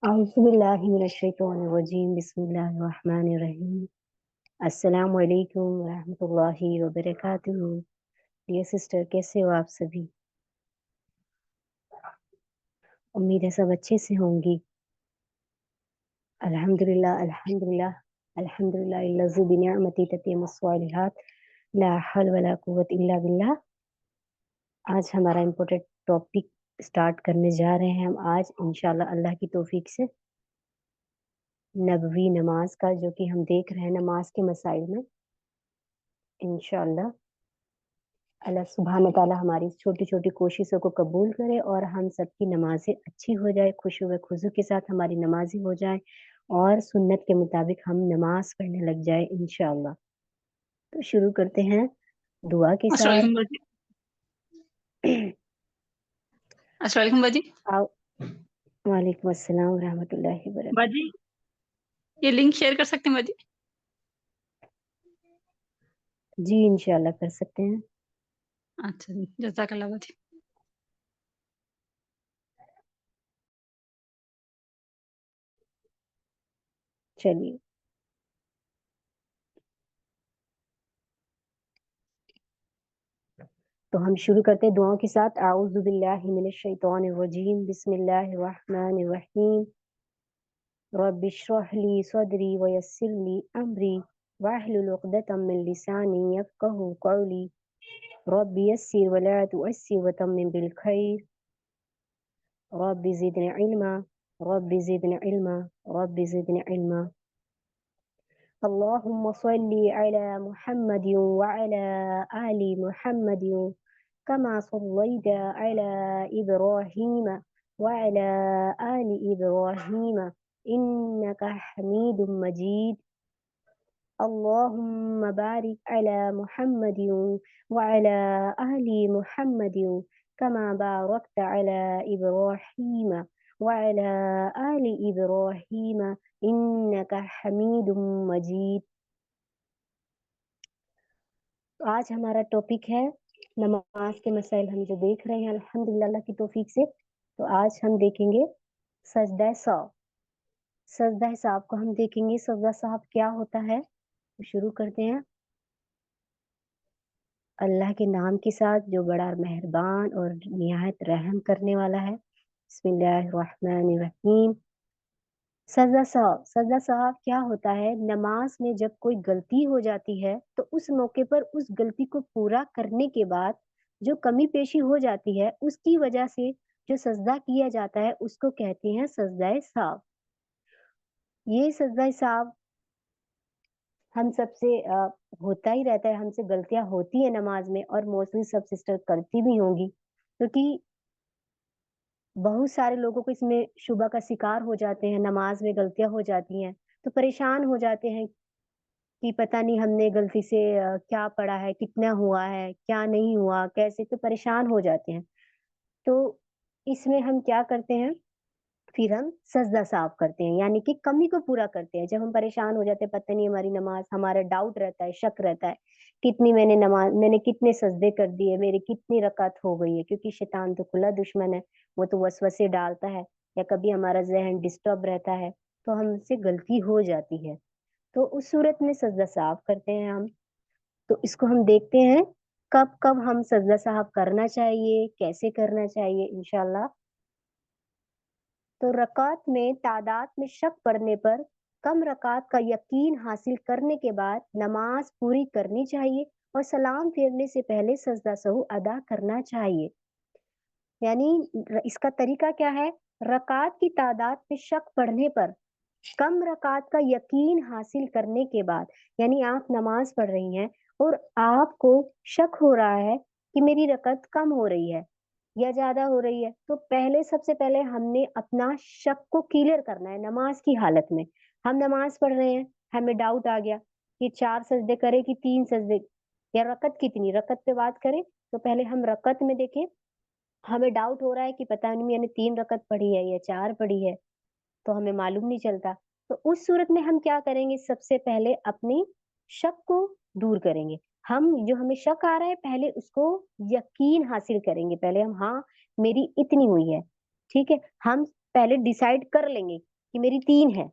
औज़ुबिल्लाहिमिनश्शैतानिर्रजीम बिस्मिल्लाहिर्रहमानिर्रहीम। अस्सलामु अलैकुम वरहमतुल्लाहि वबरकातुहू। डियर सिस्टर, कैसे हो आप सभी? उम्मीद है सब अच्छे से होंगी। अल्हम्दुलिल्लाह अल्हम्दुलिल्लाह अल्हम्दुलिल्लाहिल्लज़ी बिनिअमतिही ततिम्मुस्सॉलिहात ला हौल वला कुव्वता इल्ला बिल्लाह। आज हमारा इम्पोर्टेंट टॉपिक स्टार्ट करने जा रहे हैं हम आज इंशाअल्लाह अल्लाह की तौफीक से नबवी नमाज का, जो कि हम देख रहे हैं नमाज के मसाइल में। इंशाअल्लाह अल्लाह सुब्हान तआला हमारी छोटी-छोटी कोशिशों को कबूल करे और हम सबकी नमाज़ें अच्छी हो जाए, खुशू व खुज़ू के साथ हमारी नमाज़ें हो जाएँ और सुन्नत के मुताबिक हम नमाज़ पढ़ने लग जाएँ इंशाअल्लाह। तो शुरू करते हैं दुआ के साथ। अस्सलामुअलैकुम बाजी। अस्सलामुअलैकुम बाजी। आओ वालेकुम अस्सलाम व रहमतुल्लाहि व बरकातहू। बाजी, ये लिंक शेयर कर सकते हैं बाजी? जी, इंशाअल्लाह कर सकते हैं। अच्छा जी, जज़ाकल्लाह बाजी। चलिए। तो हम शुरू करते हैं दुआओं के साथ। आऊज़ु बिल्लाहि मिनश शैतानिर रजीम बिस्मिल्लाहिर रहमानिर रहीम। रब्बि इश्रह ली सदरी व यस्सिर ली अमरी वाहलुल उक़दतम मिन लिसानी यफ़क़हू क़ौली। रब्बि यस्सिर व ला तुअस्सिर व तम्मिम बिल खैर। Rabbi ज़िदनी इल्मा rabbi ज़िदनी इल्मा rabbi ज़िदनी इल्मा। अल्लाहुम्मा सल्लि अला मुहम्मदिन व अला आलि मुहम्मदिन कमा सल्लैता अला इब्राहीम व अला आलि इब्राहीम इन्नका हमीदुम मजीद। अल्लाहुम्मा बारिक अला मुहम्मदिन व अला आलि मुहम्मदिन कमा बारकता अला इब्राहीम व अला आलि इब्राहीम इन्नका हमीदुम मजीद। तो आज हमारा टॉपिक है नमाज के मसाइल हम जो देख रहे हैं अल्हम्दुलिल्लाह अल्लाह की तौफीक से। तो आज हम देखेंगे सजदा साव। सजदा साव को हम देखेंगे सजदा साव क्या होता है। तो शुरू करते हैं अल्लाह के नाम के साथ जो बड़ा मेहरबान और निहायत रहम करने वाला है। बिस्मिल्लाहिर्रहमानिर्रहीम। सजदा साव क्या होता है? नमाज में जब कोई गलती हो जाती है तो उस मौके पर उस गलती को पूरा करने के बाद जो कमी पेशी हो जाती है उसकी वजह से जो सजदा किया जाता है उसको कहते हैं सजदा साव। ये सजदा साव हम सबसे होता ही रहता है, हमसे गलतियाँ होती हैं नमाज में और मोस्टली सब सिस्टर करती भी होंगी, क्योंकि बहुत सारे लोगों को इसमें शुबा का शिकार हो जाते हैं, नमाज में गलतियाँ हो जाती हैं, तो परेशान हो जाते हैं कि पता नहीं हमने गलती से क्या पढ़ा है, कितना हुआ है, क्या नहीं हुआ, कैसे, तो परेशान हो जाते हैं। तो इसमें हम क्या करते हैं, फिर हम सजदा साफ करते हैं, यानी कि कमी को पूरा करते हैं। जब हम परेशान हो जाते हैं, पता नहीं हमारी नमाज, हमारा डाउट रहता है, शक रहता है, मैंने कितने सजदे कर दिए, मेरी कितनी रकात हो गई है, क्योंकि शैतान तो खुला दुश्मन है, वो तो वसवसे डालता है, या कभी हमारा ज़हन डिस्टर्ब रहता है, तो हमसे गलती हो जाती है। तो उस सूरत में सजदा साफ करते हैं हम। तो इसको हम देखते हैं कब-कब हम सजदा साफ करना चाहिए, कैसे करना चाहिए इंशाअल्लाह। तो रकात में तादाद में शक पड़ने पर कम रकात का यकीन हासिल करने के बाद नमाज पूरी करनी चाहिए और सलाम फेरने से पहले सजदा सहू अदा करना चाहिए। यानी इसका तरीका क्या है? रकात की तादाद में शक पड़ने पर कम रकात का यकीन हासिल करने के बाद, यानी आप नमाज पढ़ रही हैं और आपको शक हो रहा है कि मेरी रकात कम हो रही है या ज़्यादा हो रही है, तो सबसे पहले हमने अपना शक को क्लियर करना है नमाज की हालत में। हम नमाज पढ़ रहे हैं, हमें डाउट आ गया कि 4 सजदे करें कि 3 सजदे, या रकत कितनी, रकत पे बात करें, तो पहले हम रकत में देखें। हमें डाउट हो रहा है कि पता नहीं मैंने 3 रकत पढ़ी है या 4 पढ़ी है, तो हमें मालूम नहीं चलता। तो उस सूरत में हम क्या करेंगे, सबसे पहले अपनी शक को दूर करेंगे। हम जो हमें शक आ रहा है पहले उसको यकीन हासिल करेंगे। पहले हम हाँ, मेरी इतनी हुई है, ठीक है? हम पहले डिसाइड कर लेंगे कि मेरी 3 है,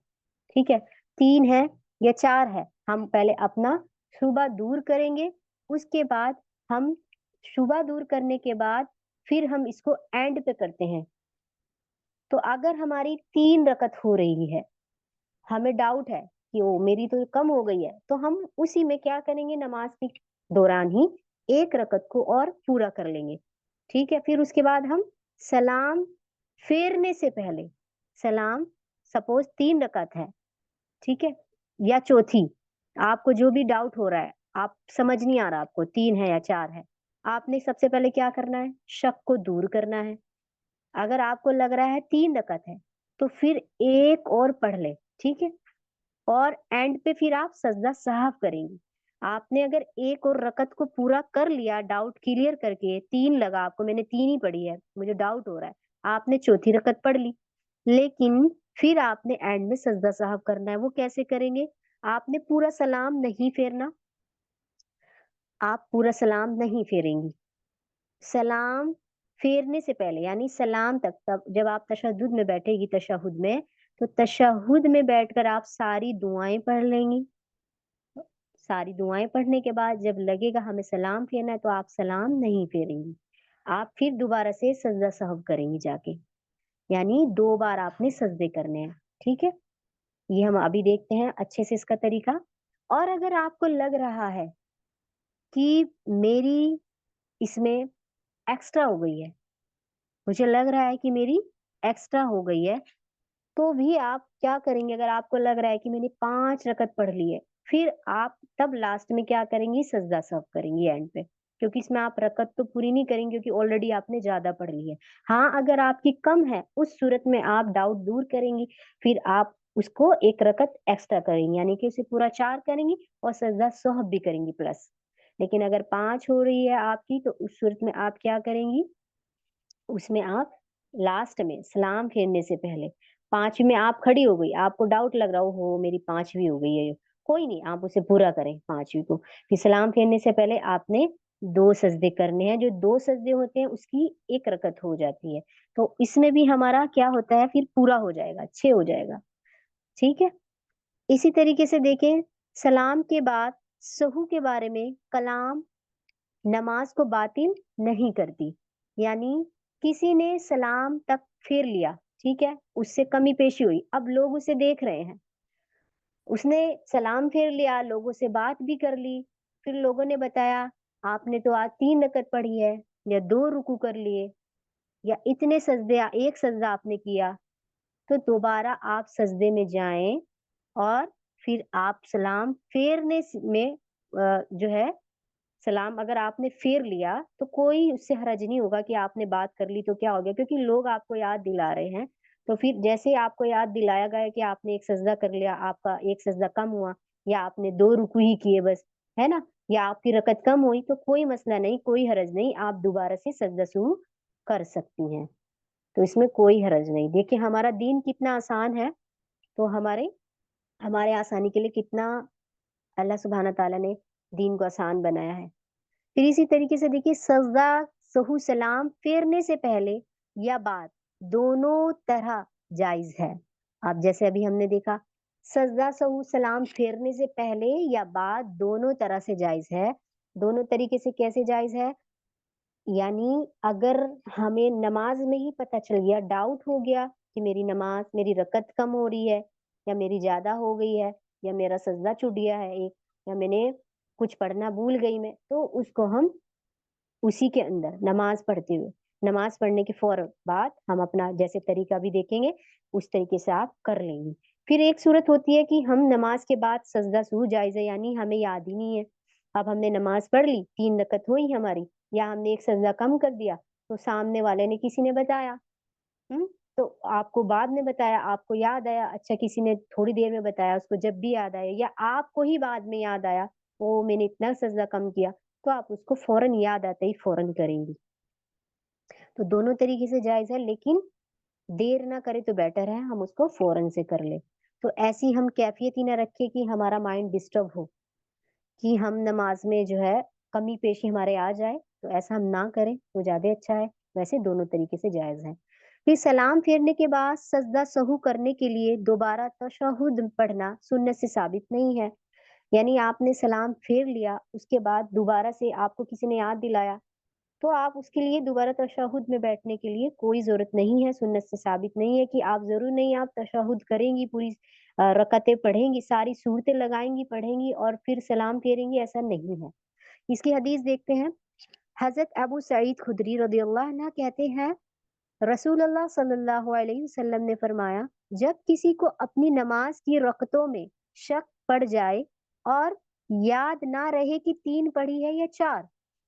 ठीक है? 3 है या 4 है, हम पहले अपना शुबा दूर करेंगे, उसके बाद हम शुबा दूर करने के बाद फिर हम इसको एंड पे करते हैं। तो अगर हमारी 3 रकत हो रही है, हमें डाउट है कि ओ मेरी तो कम हो गई है, तो हम उसी में क्या करेंगे, नमाज के दौरान ही 1 रकत को और पूरा कर लेंगे, ठीक है? फिर उसके बाद हम सलाम फेरने से पहले, सलाम सपोज़ 3 रकत है, ठीक है? या चौथी, आपको जो भी डाउट हो रहा है, आप समझ नहीं आ रहा आपको 3 है या 4 है, आपने सबसे पहले क्या करना है, शक को दूर करना है। अगर आपको लग रहा है 3 रकत है, तो फिर 1 और पढ़ लें, ठीक है? और एंड पे फिर आप सजदा साहब करेंगी। आपने अगर 1 और रकत को पूरा कर लिया डाउट क्लियर करके, 3 लगा आपको, मैंने 3 ही पढ़ी है, मुझे डाउट हो रहा है, आपने चौथी रकत पढ़ ली, लेकिन फिर आपने एंड में सजदा साहब करना है, वो कैसे करेंगे? आपने पूरा सलाम नहीं फेरना, आप पूरा सलाम नहीं फेरेंगी। सलाम फेरने से पहले यानी सलाम तक, तब जब आप तशहुद में बैठेगी तशहुद में, तो तशहुद में बैठकर आप सारी दुआएँ पढ़ लेंगी। सारी दुआएँ पढ़ने के बाद जब लगेगा हमें सलाम फेरना है, तो आप सलाम नहीं फेरेंगी। आप फिर दोबारा से सजदा सहव करेंगी जाके, यानी 2 बार आपने सजदे करने हैं, ठीक है? ये हम अभी देखते हैं अच्छे से इसका तरीका। और अगर आपको लग रहा है कि मेरी इसमें एक्स्ट्रा हो गई है, मुझे लग रहा है कि मेरी एक्स्ट्रा हो गई है, तो भी आप क्या करेंगे, अगर आपको लग रहा है कि मैंने 5 रकत पढ़ ली है, फिर आप तब लास्ट में क्या करेंगी, सजदा सर्व करेंगी एंड पे। क्योंकि इसमें आप रकत तो पूरी नहीं करेंगी क्योंकि ऑलरेडी आपने ज़्यादा पढ़ ली है। हाँ, अगर आपकी कम है, उस सूरत में आप डाउट दूर करेंगी, फिर आप उसको 1 रकत एक्स्ट्रा करेंगी, यानी कि उसे पूरा 4 करेंगी और सजदा सहव भी करेंगी प्लस। लेकिन अगर 5 हो रही है आपकी, तो उस सूरत में आप क्या करेंगी, उसमें आप लास्ट में सलाम फेरने से पहले 5वीं में आप खड़ी हो गई, आपको डाउट लग रहा हो, "ओहो! मेरी 5वीं हो गई है ये।" कोई नहीं, आप उसे पूरा करें 5वीं को। फिर सलाम फेरने से पहले आपने 2 सजदे करने हैं, जो 2 सजदे होते हैं उसकी 1 रकत हो जाती है। तो इसमें भी हमारा क्या होता है, फिर पूरा हो जाएगा, 6 हो जाएगा, ठीक है? इसी तरीके से देखें, सलाम के बाद सहू के बारे में कलाम नमाज को बातिल नहीं करती। यानी किसी ने सलाम तक फेर लिया, ठीक है? उससे कमी पेशी हुई, अब लोग उसे देख रहे हैं। उसने सलाम फेर लिया, लोगों से बात भी कर ली, फिर लोगों ने बताया, आपने तो आज 3 रकत पढ़ी है या 2 रुकू कर लिए या इतने सजदे 1 सजदा आपने किया, तो दोबारा आप सजदे में जाएँ और फिर आप सलाम फेरने में जो है, सलाम अगर आपने फेर लिया, तो कोई उससे हर्ज नहीं होगा कि आपने बात कर ली तो क्या हो गया, क्योंकि लोग आपको याद दिला रहे हैं। तो फिर जैसे ही आपको याद दिलाया गया कि आपने एक सजदा कर लिया, आपका एक सजदा कम हुआ या आपने 2 रुकू ही किए बस, है ना? या आपकी रकत कम हुई, तो कोई मसला नहीं, कोई हर्ज नहीं, आप दोबारा से सजदा शुरू कर सकती हैं। तो इसमें कोई हर्ज नहीं। देखिए हमारा दीन कितना आसान है, तो हमारे हमारे आसानी के लिए कितना अल्लाह सुब्हाना तआला ने दीन को आसान बनाया है। फिर इसी तरीके से देखिए, सजदा सहू सलाम फेरने से पहले या बाद दोनों तरह जायज है। अब जैसे अभी हमने देखा, सजदा सहू सलाम फेरने से पहले या बाद दोनों तरह से जायज है। दोनों तरीके से कैसे जायज है, यानी अगर हमें नमाज में ही पता चल गया, डाउट हो गया कि मेरी नमाज, मेरी रकत कम हो रही है या मेरी ज्यादा हो गई है या मेरा सजदा छूट गया है एक, या मैंने कुछ पढ़ना भूल गई मैं, तो उसको हम उसी के अंदर नमाज पढ़ते हुए, नमाज पढ़ने के फौरन बाद हम अपना जैसे तरीका भी देखेंगे, उस तरीके से आप कर लेंगी। फिर एक सूरत होती है कि हम नमाज के बाद सजदा सूह जायज़ है, यानी हमें याद ही नहीं है। अब हमने नमाज पढ़ ली, 3 रकत हुई हमारी, या हमने एक सजदा कम कर दिया, तो सामने वाले ने किसी ने बताया, हुँ? तो आपको बाद में बताया, आपको याद आया, अच्छा किसी ने थोड़ी देर में बताया, उसको जब भी याद आया या आपको ही बाद में याद आया, ओह! मैंने इतना सजदा कम किया, तो आप उसको फ़ौरन याद आते ही फ़ौरन करेंगी। तो दोनों तरीके से जायज़ है, लेकिन देर ना करें तो बेटर है, हम उसको फ़ौरन से कर लें। तो ऐसी हम कैफ़ियत ही ना रखें कि हमारा माइंड डिस्टर्ब हो, कि हम नमाज़ में जो है कमी-पेशी हमारे आ जाए, तो ऐसा हम ना करें, तो ज़्यादा अच्छा है। वैसे दोनों तरीके से जायज़ है। پھر سلام پھیرنے کے بعد سجدہ سہو کرنے کے لیے دوبارہ تشہد پڑھنا سنت سے ثابت نہیں ہے، یعنی آپ نے سلام پھیر لیا، اس کے بعد دوبارہ سے آپ کو کسی نے یاد دلایا تو آپ اس کے لیے دوبارہ تشہد میں بیٹھنے کے لیے کوئی ضرورت نہیں ہے، سنت سے ثابت نہیں ہے کہ آپ ضرور نہیں آپ تشہد کریں گی، پوری رکعتیں پڑھیں گی، ساری صورتیں لگائیں گی، پڑھیں گی اور پھر سلام پھیریں گی، ایسا نہیں ہے۔ اس کی حدیث دیکھتے ہیں، حضرت ابو سعید خدری رضی اللہ عنہ کہتے ہیں رسول اللہ صلی اللہ علیہ وسلم نے فرمایا جب کسی کو اپنی نماز کی رکعتوں میں شک پڑ جائے اور یاد نہ رہے کہ 3 پڑھی ہے یا 4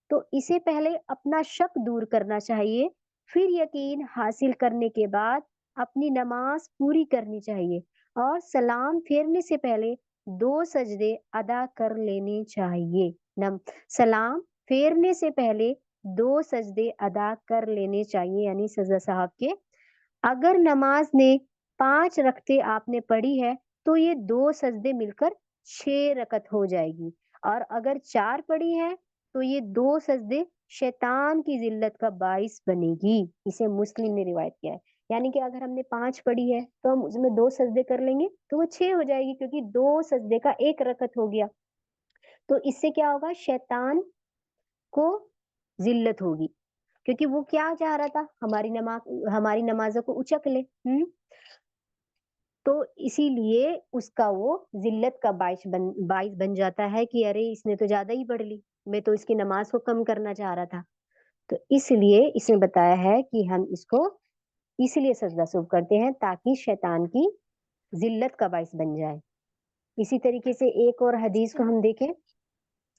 تو اسے پہلے اپنا شک دور کرنا چاہیے، پھر یقین حاصل کرنے کے بعد اپنی نماز پوری کرنی چاہیے اور سلام پھیرنے سے پہلے 2 سجدے ادا کر لینے چاہیے۔ سلام پھیرنے سے پہلے 2 سجدے ادا کر لینے چاہیے، یعنی سجدہ صاحب کے۔ اگر نماز نے 5 رکعتیں آپ نے پڑھی ہے تو یہ 2 سجدے مل کر 6 رکعت ہو جائے گی، اور اگر 4 پڑھی ہے تو یہ 2 سجدے شیطان کی ذلت کا باعث بنے گی، اسے مسلم نے روایت کیا ہے۔ یعنی کہ اگر ہم نے 5 پڑھی ہے تو ہم اس میں 2 سجدے کر لیں گے تو وہ 6 ہو جائے گی، کیونکہ 2 سجدے کا 1 رکعت ہو گیا۔ تو اس سے کیا ہوگا، شیطان کو ذلت ہوگی، کیونکہ وہ کیا چاہ رہا تھا، ہماری نمازوں کو اچک لے، تو اسی لیے اس کا وہ ذلت کا باعث بن جاتا ہے کہ ارے اس نے تو زیادہ ہی پڑھ لی، میں تو اس کی نماز کو کم کرنا چاہ رہا تھا۔ تو اس لیے اس نے بتایا ہے کہ ہم اس کو اس لیے سجدہ سہو کرتے ہیں تاکہ شیطان کی ذلت کا باعث بن جائے۔ اسی طریقے سے ایک اور حدیث کو ہم دیکھیں،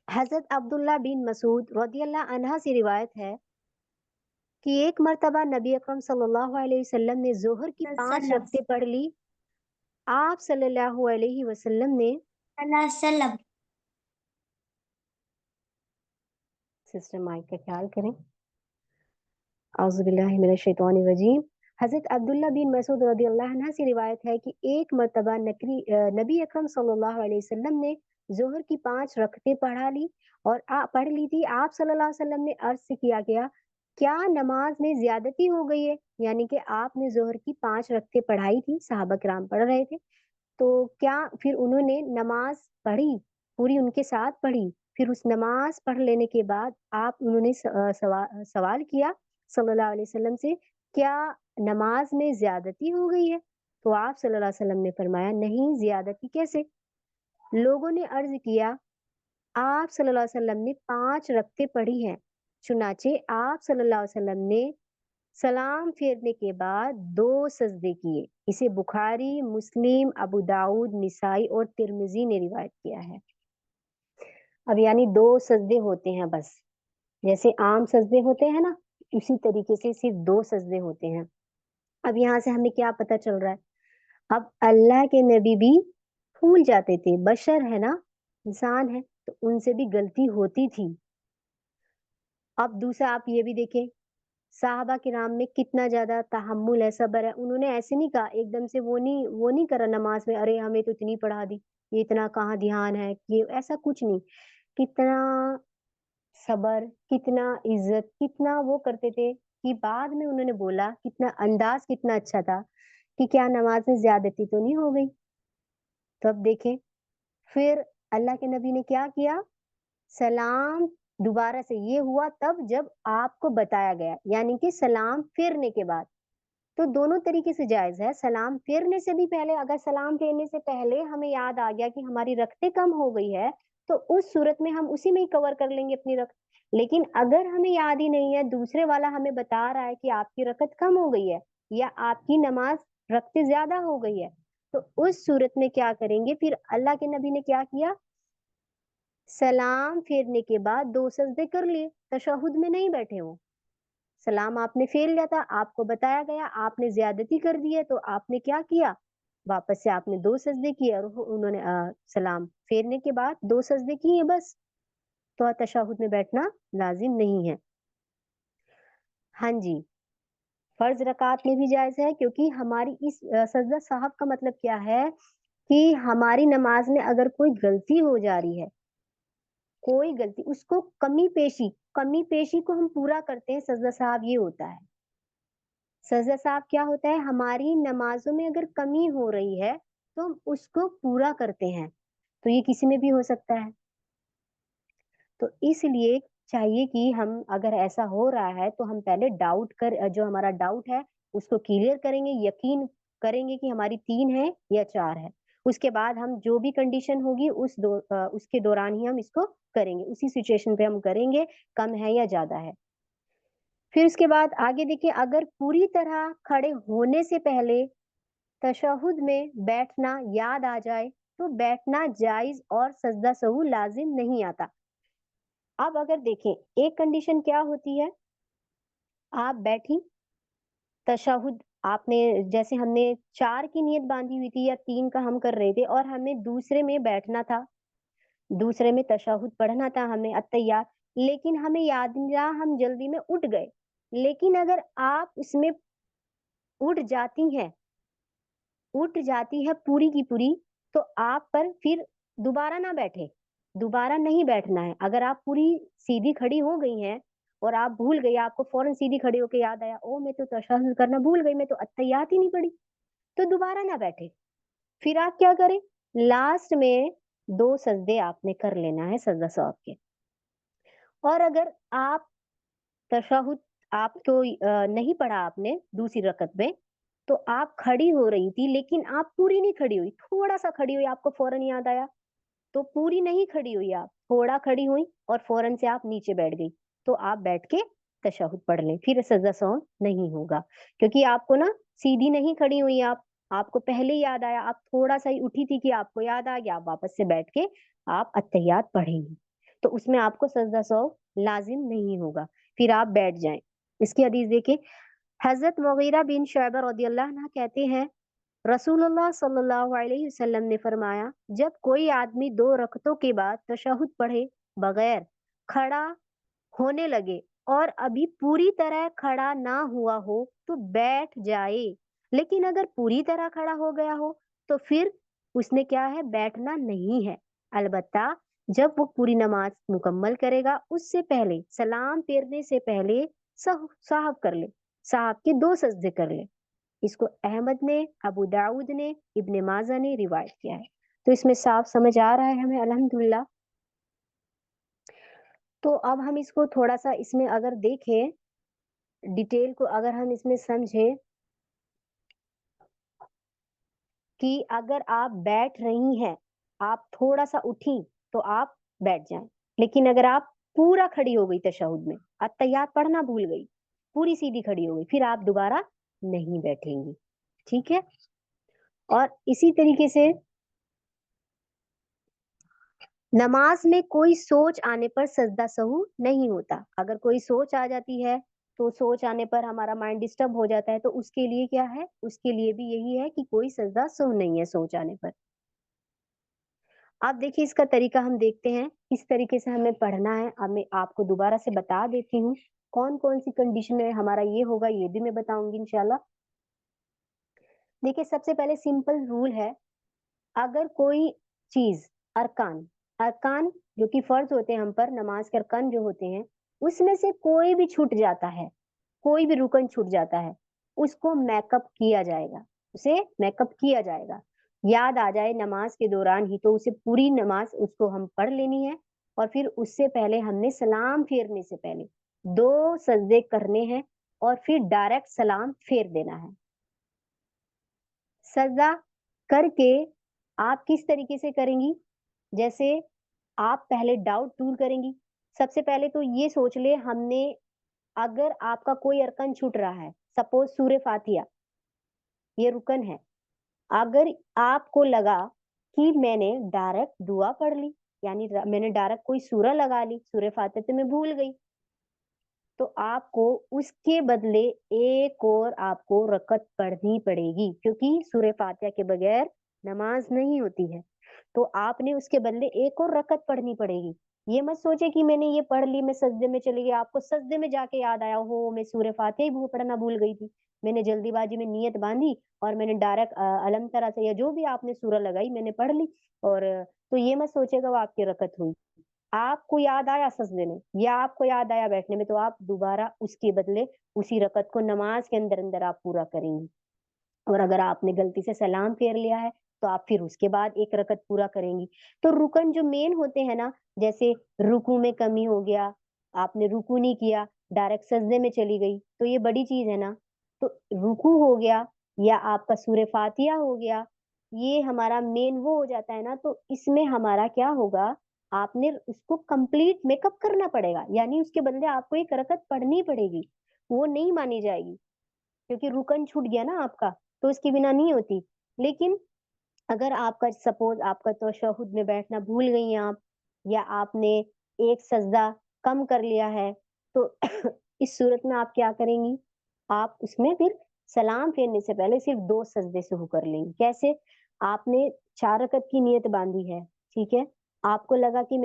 حضرت عبداللہ بن مسعود رضی اللہ عنہ سے روایت ہے کہ ایک مرتبہ نبی اکرم صلی اللہ علیہ وسلم نے ظہر کی 5 رکعتیں پڑھ لی، آپ صلی اللہ علیہ وسلم نے سسٹر مائک کا خیال کریں، اعوذ باللہ من الشیطان الرجیم۔ حضرت عبداللہ بن مسعود رضی اللہ عنہ سے روایت ہے کہ ایک مرتبہ نبی اکرم صلی اللہ علیہ وسلم نے ظہر کی 5 رکعتیں پڑھ لی تھی، آپ صلی اللہ علیہ وسلم نے عرض سے کیا گیا کیا نماز میں زیادتی ہو گئی ہے، یعنی کہ آپ نے ظہر کی 5 رکعتیں پڑھائی تھی، صحابہ کرام پڑھ رہے تھے، تو کیا پھر انہوں نے نماز پڑھی، پوری ان کے ساتھ پڑھی، پھر اس نماز پڑھ لینے کے بعد انہوں نے سوال کیا صلی اللہ علیہ وسلم سے کیا نماز میں زیادتی ہو گئی ہے، تو آپ صلی اللہ علیہ وسلم نے فرمایا نہیں، زیادتی کیسے؟ لوگوں نے عرض کیا آپ صلی اللہ علیہ وسلم نے 5 رکعتیں پڑھی ہیں، چنانچہ آپ صلی اللہ علیہ وسلم نے سلام پھیرنے کے بعد 2 سجدے کیے، اسے بخاری، مسلم، ابو داؤد، نسائی اور ترمذی نے روایت کیا ہے۔ اب یعنی 2 سجدے ہوتے ہیں بس، جیسے عام سجدے ہوتے ہیں نا، اسی طریقے سے صرف 2 سجدے ہوتے ہیں۔ اب یہاں سے ہمیں کیا پتہ چل رہا ہے، اب اللہ کے نبی بھی بھول جاتے تھے، بشر ہے نا، انسان ہے، تو ان سے بھی غلطی ہوتی تھی۔ اب دوسرا آپ یہ بھی دیکھیں صحابہ کرام میں کتنا زیادہ تحمل ہے، صبر ہے، انہوں نے ایسے نہیں کہا ایک دم سے وہ نہیں کرا نماز میں، ارے ہمیں تو اتنی پڑھا دی، یہ اتنا کہاں دھیان ہے، یہ ایسا کچھ نہیں، کتنا صبر، کتنا عزت، کتنا وہ کرتے تھے کہ بعد میں انہوں نے بولا، کتنا انداز کتنا اچھا تھا کہ کیا نماز میں زیادتی تو نہیں ہو گئی؟ تو اب دیکھیں پھر اللہ کے نبی نے کیا کیا، سلام دوبارہ سے یہ ہوا تب جب آپ کو بتایا گیا، یعنی کہ سلام پھیرنے کے بعد، تو دونوں طریقے سے جائز ہے، سلام پھیرنے سے بھی پہلے، اگر سلام پھیرنے سے پہلے ہمیں یاد آ گیا کہ ہماری رکعتیں کم ہو گئی ہے تو اس صورت میں ہم اسی میں ہی کور کر لیں گے اپنی رکعت، لیکن اگر ہمیں یاد ہی نہیں ہے، دوسرے والا ہمیں بتا رہا ہے کہ آپ کی رکعت کم ہو گئی ہے یا آپ کی نماز رکعتیں زیادہ ہو گئی ہے، تو اس صورت میں کیا کریں گے، پھر اللہ کے نبی نے کیا کیا، سلام پھیرنے کے بعد 2 سجدے کر لیے، تشہد میں نہیں بیٹھے ہو، سلام آپ نے پھیر لیا تھا، آپ کو بتایا گیا، آپ نے زیادتی کر دی ہے تو آپ نے کیا کیا، واپس سے آپ نے 2 سجدے کیے اور انہوں نے سلام پھیرنے کے بعد 2 سجدے کیے بس، تو تشہد میں بیٹھنا لازم نہیں ہے۔ ہاں جی، فرض رکعات میں بھی جائز ہے، کیونکہ ہماری اس سجدہ صاحب کا مطلب کیا ہے کہ ہماری نماز میں اگر کوئی غلطی ہو جا رہی ہے، کوئی غلطی، اس کو کمی پیشی کو ہم پورا کرتے ہیں، سجدہ صاحب یہ ہوتا ہے، सजदा साहब क्या होता है, हमारी नमाज़ों में अगर कमी हो रही है, तो हम उसको पूरा करते हैं। तो ये किसी में भी हो सकता है। तो इसलिए चाहिए कि हम अगर ऐसा हो रहा है तो हम पहले जो हमारा डाउट है उसको क्लियर करेंगे, यकीन करेंगे कि हमारी 3 है या 4 है। उसके बाद हम जो भी कंडीशन होगी उसके दौरान ही हम इसको करेंगे, उसी सिचुएशन पे हम करेंगे, कम है या ज़्यादा है। फिर उसके बाद आगे देखिए, अगर पूरी तरह खड़े होने से पहले तशहुद में बैठना याद आ जाए, तो बैठना जायज़ और सजदा सहू लाज़िम नहीं आता। अब अगर देखें, एक कंडीशन क्या होती है, आप बैठी, तशहुद आपने, जैसे हमने 4 की नियत बाँधी हुई थी या 3 का हम कर रहे थे और हमें दूसरे में बैठना था, दूसरे में तशहुद पढ़ना था हमें अत्तहियात, लेकिन हमें याद नहीं रहा, हम जल्दी में उठ गए। लेकिन अगर आप उसमें उठ जाती हैं, उठ जाती है पूरी की पूरी, तो आप पर फिर दोबारा ना बैठे, दोबारा नहीं बैठना है। अगर आप पूरी सीधी खड़ी हो गई हैं और आप भूल गई, आपको फ़ौरन सीधी खड़ी होके याद आया, ओह! मैं तो तशहुद करना भूल गई, मैं तो अत्तहियात ही नहीं पढ़ी, तो दोबारा ना बैठे। फिर आप क्या करें, लास्ट में 2 सजदे आपने कर लेना है सजदा सवाब के। और अगर आप तशहुद आपको नहीं पढ़ा आपने दूसरी रकत में, तो आप खड़ी हो रही थी लेकिन आप पूरी नहीं खड़ी हुई, थोड़ा-सा खड़ी हुई, आपको फ़ौरन याद आया, तो पूरी नहीं खड़ी हुई आप, थोड़ा खड़ी हुई और फ़ौरन से आप नीचे बैठ गई, तो आप बैठ के तशहुद पढ़ लें, फिर सजदा सौं नहीं होगा। क्योंकि आपको ना सीधी नहीं खड़ी हुई आप, आपको पहले याद आया, आप थोड़ा-सा ही उठी थी कि आपको याद आ गया, आप वापस से बैठ के आप अत्तहियात पढ़ेंगी। तो उसमें आपको सजदा सौं लाज़िम नहीं होगा, फिर आप बैठ जाएँ। इसकी हदीस देखिए, हज़रत मुगीरा बिन शुअबा रज़ियल्लाहु अन्हा कहते हैं, रसूलुल्लाह सल्लल्लाहु अलैहि वसल्लम ने फरमाया, जब कोई आदमी 2 रकतों के बाद तशहुद पढ़े बगैर खड़ा होने लगे और अभी पूरी तरह खड़ा ना हुआ हो, तो बैठ जाए। लेकिन अगर पूरी तरह खड़ा हो गया हो, तो फिर उसने क्या है, बैठना नहीं है। अलबत्ता जब वो पूरी नमाज मुकम्मल करेगा, उससे पहले सलाम फेरने से पहले साहब कर ले, साहब के 2 सजदे कर ले। इसको अहमद ने, अबू दाऊद ने, इब्न माजा ने रिवायत किया है। तो इसमें साफ समझ आ रहा है हमें अल्हम्दुलिल्लाह। तो अब हम इसको थोड़ा-सा इसमें अगर देखें, डिटेल को अगर हम इसमें समझें कि अगर आप बैठ रही हैं, आप थोड़ा-सा उठी, तो आप बैठ जाएँ। लेकिन अगर आप पूरा खड़ी हो गई तशहुद में, अत्तहियात पढ़ना भूल गई, पूरी सीधी खड़ी हो गई, फिर आप दोबारा नहीं बैठेंगी। ठीक है? और इसी तरीके से नमाज में कोई सोच आने पर सजदा सहू नहीं होता। अगर कोई सोच आ जाती है, तो सोच आने पर हमारा माइंड डिस्टर्ब हो जाता है, तो उसके लिए क्या है? उसके लिए भी यही है कि कोई सजदा सहू नहीं है सोच आने पर। अब देखिए, इसका तरीका हम देखते हैं, किस तरीके से हमें पढ़ना है। अब मैं आपको दोबारा से बता देती हूँ, कौन-कौन सी कंडीशन में हमारा ये होगा, ये भी मैं बताऊँगी इंशाल्लाह। देखिए, सबसे पहले सिंपल रूल है, अगर कोई चीज़, अरकान अरकान जो कि फ़र्ज़ होते हैं हम पर, नमाज़ के अरकान जो होते हैं, उसमें से कोई भी छूट जाता है, कोई भी रुकन छूट जाता है, उसको मेकअप किया जाएगा, उसे मेकअप किया जाएगा। याद आ जाए नमाज़ के दौरान ही, तो उसे पूरी नमाज़ उसको हम पढ़ लेनी है और फिर उससे पहले हमने सलाम फेरने से पहले 2 सजदे करने हैं और फिर डायरेक्ट सलाम फेर देना है। सजदा करके आप किस तरीके से करेंगी? जैसे आप पहले डाउट दूर करेंगी। सबसे पहले तो ये सोच लें, हमने, अगर आपका कोई अरकान छूट रहा है, सपोज़ सूरे फ़ातिहा, ये रुकन है। अगर आपको लगा कि मैंने डायरेक्ट दुआ पढ़ ली, यानी मैंने डायरेक्ट कोई सूरा लगा ली, सूरे फ़ातिहा तो मैं भूल गई, तो आपको उसके बदले एक और आपको रकत पढ़नी पड़ेगी, क्योंकि सूरे फ़ातिहा के बगैर नमाज़ नहीं होती है। तो आपने उसके बदले एक और रकत पढ़नी पड़ेगी। ये मत सोचे कि मैंने ये पढ़ ली, मैं सजदे में चली गई, आपको सजदे में जाके याद आया, ओहो! मैं सूरे फ़ातिहा ही पढ़ना भूल गई थी। मैंने जल्दीबाज़ी में नियत बाँधी और मैंने डायरेक्ट अलम तरा से या जो भी आपने सूरा लगाई मैंने पढ़ ली, और तो ये मत सोचिएगा वो आपकी रकत हुई। आपको याद आया सजदे में या आपको याद आया बैठने में, तो आप दोबारा उसके बदले उसी रकत को नमाज के अंदर अंदर आप पूरा करेंगी। और अगर आपने गलती से सलाम फेर लिया है, तो आप फिर उसके बाद एक रकत पूरा करेंगी। तो रुकन जो मेन होते हैं ना, जैसे रुकू में कमी हो गया, आपने रुकू नहीं किया, डायरेक्ट सजदे में चली गई, तो ये बड़ी चीज है ना। तो रुकू हो गया या आपका सूरे फातिहा हो गया, ये हमारा मेन वो हो जाता है ना, तो इसमें हमारा क्या होगा, आपने उसको कंप्लीट मेकअप करना पड़ेगा, यानी उसके बदले आपको एक रकत पढ़नी पड़ेगी, वो नहीं मानी जाएगी, क्योंकि रुकन छूट गया ना आपका, तो उसके बिना नहीं होती। लेकिन अगर आपका सपोज आपका तशहुद में बैठना भूल गई हैं आप, या आपने एक सजदा कम कर लिया है, तो इस सूरत में आप क्या करेंगी, आप उसमें फिर सलाम फेरने से पहले सिर्फ 2 सजदे शुरू कर लेंगी। कैसे? आपने 4 रकत की नियत बांधी है, ठीक है? आपको लगा कि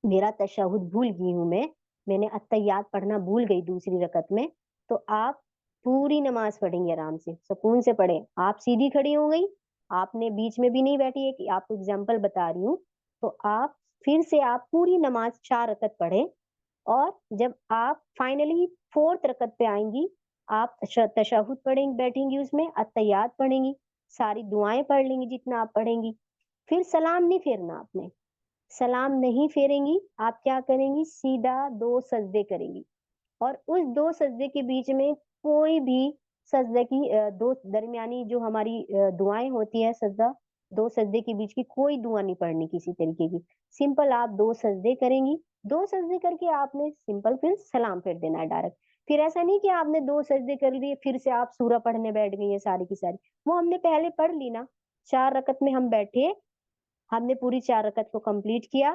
मेरा तशहुद भूल गई हूँ मैंने अत्तहियात पढ़ना भूल गई दूसरी रकत में, तो आप पूरी नमाज़ पढ़ेंगे आराम से, सुकून से पढ़ें। आप सीधी खड़ी हो गई, आपने बीच में भी नहीं बैठी, एक आपको एग्ज़ाम्पल बता रही हूँ, तो आप फिर से आप पूरी नमाज़ 4 रकत पढ़ें, और जब आप फाइनली 4th रकत पे आएँगी, आप तशहुद पढ़ेंगी, बैठेंगी उसमें, अत्तहियात पढ़ेंगी, सारी दुआएँ पढ़ लेंगी जितना आप पढ़ेंगी, फिर सलाम नहीं फेरना आपने। सलाम नहीं फेरेंगी, आप क्या करेंगी, सीधा 2 सजदे करेंगी, और उस 2 सजदे के बीच में कोई भी सजदे की 2 दरमियानी जो हमारी दुआएँ होती हैं, सजदा 2 सजदे के बीच की कोई दुआ नहीं पढ़नी किसी तरीके की। सिंपल आप 2 सजदे करेंगी, 2 सजदे करके आपने सिंपल फिर सलाम फेर देना है डायरेक्ट। फिर ऐसा नहीं कि आपने 2 सजदे कर लिए, फिर से आप सूरा पढ़ने बैठ गई हैं सारी की सारी। वो हमने पहले पढ़ ली ना, 4 रकत में हम बैठे, हमने पूरी 4 रकत को कंप्लीट किया,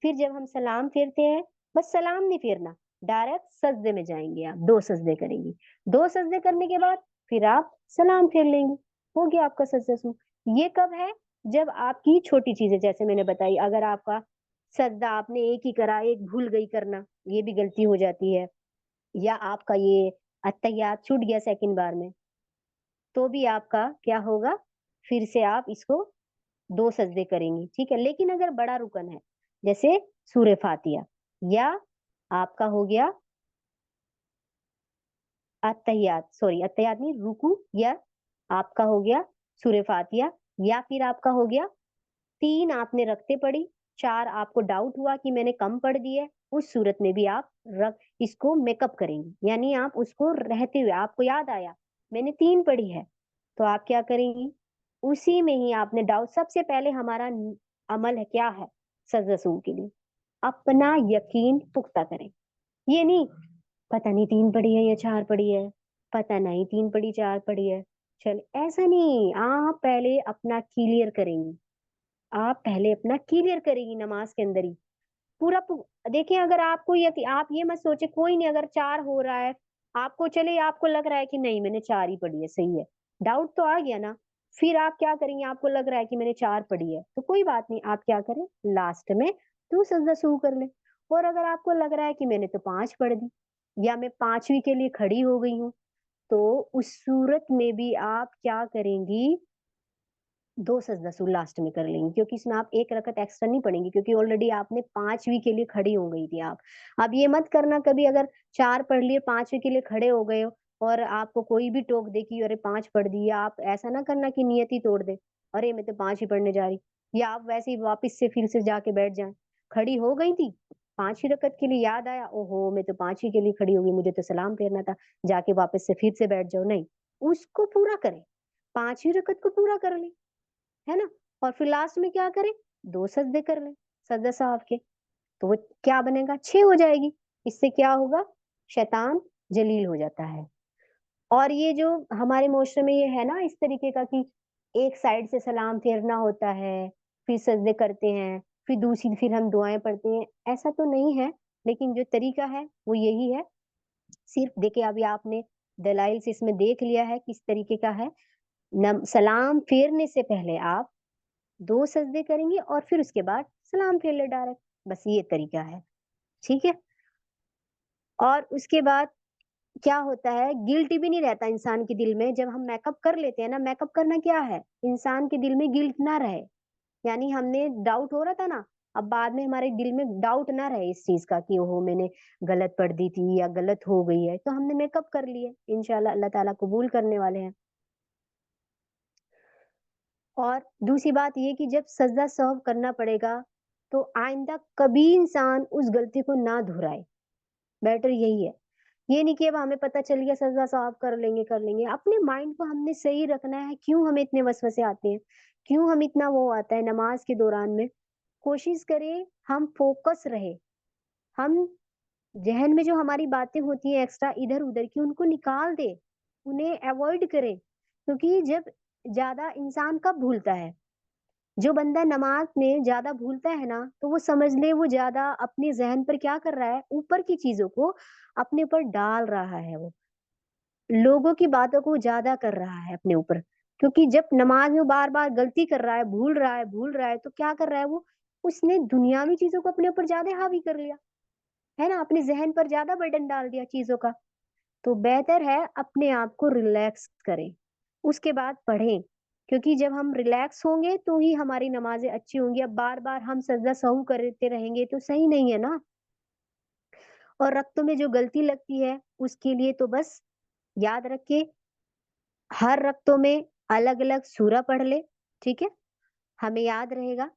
फिर जब हम सलाम फेरते हैं, बस सलाम नहीं फेरना, डायरेक्ट सजदे में जाएँगे आप, 2 सजदे करेंगी। 2 सजदे करने के बाद फिर आप सलाम फेर लेंगी, हो गया आपका सजदा शुरू। ये कब है? जब आपकी छोटी चीज़ें जैसे मैंने बताई, अगर आपका सजदा आपने एक ही करा, एक भूल गई करना, ये भी गलती हो जाती है, या आपका ये अत्तहियात छूट गया सेकंड बार में, तो भी आपका क्या होगा, फिर से आप इसको 2 सजदे करेंगी, ठीक है? लेकिन अगर बड़ा रुकन है, जैसे सूरे फातिहा, या आपका हो गया अत्तहियात नहीं, रुकू, या आपका हो गया सूरे फातिहा, या फिर आपका हो गया 3 आपने रखते पढ़ी, 4 आपको डाउट हुआ कि मैंने कम पढ़ दी है, उस सूरत में भी आप रख इसको मेकअप करेंगी। यानी आप उसको रहते हुए आपको याद आया, मैंने 3 पढ़ी है, तो आप क्या करेंगी? उसी में ही आपने डाउट सबसे पहले हमारा अमल है क्या है सजदा सूर के लिए, अपना यकीन पुख्ता करें। ये नहीं, पता नहीं 3 पढ़ी है या 4 पढ़ी है, पता नहीं 3 पढ़ी 4 पढ़ी है, चल ऐसा नहीं, आप पहले अपना क्लियर करेंगी। आप पहले अपना क्लियर करेंगी नमाज के अंदर ही। पूरा पु देखिए, अगर आपको आप ये मत सोचे, कोई नहीं, अगर 4 हो रहा है, आपको चलिए आपको लग रहा है कि नहीं मैंने 4 ही पढ़ी है, सही है। डाउट तो आ गया ना, फिर आप क्या करेंगे, आपको लग रहा है कि मैंने 4 पढ़ी है, तो कोई बात नहीं, आप क्या करें, लास्ट में 2 सजदा शुरू कर लें। और अगर आपको लग रहा है कि मैंने तो 5 पढ़ दी, या मैं 5वीं के लिए खड़ी हो गई हूँ, तो उस सूरत में भी आप क्या करेंगी, 2 सजदा सूर लास्ट में कर लेंगी, क्योंकि इसमें आप 1 रकत एक्स्ट्रा नहीं पढ़ेंगी, क्योंकि ऑलरेडी आपने 5वीं के लिए खड़ी हो गई थी आप। अब ये मत करना कभी, अगर 4 पढ़ लिए 5वीं के लिए खड़े हो गए हो, और आपको कोई भी टोक दे कि अरे 5 पढ़ दी, या आप ऐसा ना करना कि नियत ही तोड़ दें, अरे मैं तो 5 ही पढ़ने जा रही, या आप वैसे ही वापस से फिर से जाके बैठ जाएँ। खड़ी हो गई थी, 5वीं रकत के लिए याद आया, ओहो! मैं तो 5वीं के लिए खड़ी हो गई, मुझे तो सलाम फेरना था, जाके वापस से फिर से बैठ जाओ, नहीं, उसको पूरा करें, 5वीं रकत को पूरा कर लें। है ना? और फिर लास्ट में क्या करें? 2 सजदे कर लें, सजदा साहब के, तो वो क्या बनेगा? 6 हो जाएगी। इससे क्या होगा? शैतान जलील हो जाता है। और ये जो हमारे मुआशरे में ये है ना इस तरीके का कि एक साइड से सलाम फेरना होता है, फिर सजदे करते हैं, फिर हम दुआएँ पढ़ते हैं, ऐसा तो नहीं है, लेकिन जो तरीका है वो यही है। सिर्फ़ देखिए, अभी आपने दलाइल से इसमें देख लिया है किस तरीके का है। सलाम फेरने से पहले आप 2 सजदे करेंगी, और फिर उसके बाद सलाम फेर लें डायरेक्ट, बस ये तरीका है, ठीक है? और उसके बाद क्या होता है, गिल्ट भी नहीं रहता इंसान के दिल में जब हम मेकअप कर लेते हैं ना, मेकअप करना क्या है? इंसान के दिल में गिल्ट ना रहे, यानी हमने डाउट हो रहा था ना, अब बाद में हमारे दिल में डाउट ना रहे इस चीज़ का कि ओहो मैंने गलत पढ़ दी थी या गलत हो गई है, तो हमने मेकअप कर लिए, इंशाल्लाह अल्लाह ताला कबूल करने वाले हैं। और दूसरी बात ये कि जब सज़ा सर्व करना पड़ेगा, तो आइंदा कभी इंसान उस गलती को ना दोहराए, बेटर यही है। ये नहीं कि अब हमें पता चल गया सज़ा साफ़ कर लेंगे। अपने माइंड को हमने सही रखना है, क्यों हमें इतने वसवसे आते हैं? क्यों हम इतना वो आता है नमाज़ के दौरान में? कोशिश करें हम फ़ोकस रहे, हम ज़हन में जो हमारी बातें होती हैं एक्स्ट्रा इधर-उधर की उनको निकाल दें, उन्हें अवॉइड करें। क्योंकि जब ज़्यादा इंसान कब भूलता है? जो बंदा नमाज़ में ज़्यादा भूलता है ना, तो वो समझ ले वो ज़्यादा अपने ज़हन पर क्या कर रहा है, ऊपर की चीज़ों को अपने ऊपर डाल रहा है वो। लोगों की बातों को ज़्यादा कर रहा है अपने ऊपर। क्योंकि जब नमाज़ में बार-बार गलती कर रहा है, भूल रहा है, तो क्या कर रहा है वो? उसने दुनियावी चीज़ों को अपने ऊपर ज़्यादा हावी कर लिया, है ना? अपने ज़हन पर ज़्यादा बर्डन डाल दिया चीज़ों का। तो बेहतर है अपने आप को रिलैक्स करें, उसके बाद पढ़ें। क्योंकि जब हम रिलैक्स होंगे तो ही हमारी नमाज़ें अच्छी होंगी। अब बार-बार हम सजदा सहू करते रहेंगे तो सही नहीं है ना। और रक्तों में जो गलती लगती है उसके लिए तो बस याद रखिए हर रक्तों में अलग-अलग सूरा पढ़ लें, ठीक है? हमें याद रहेगा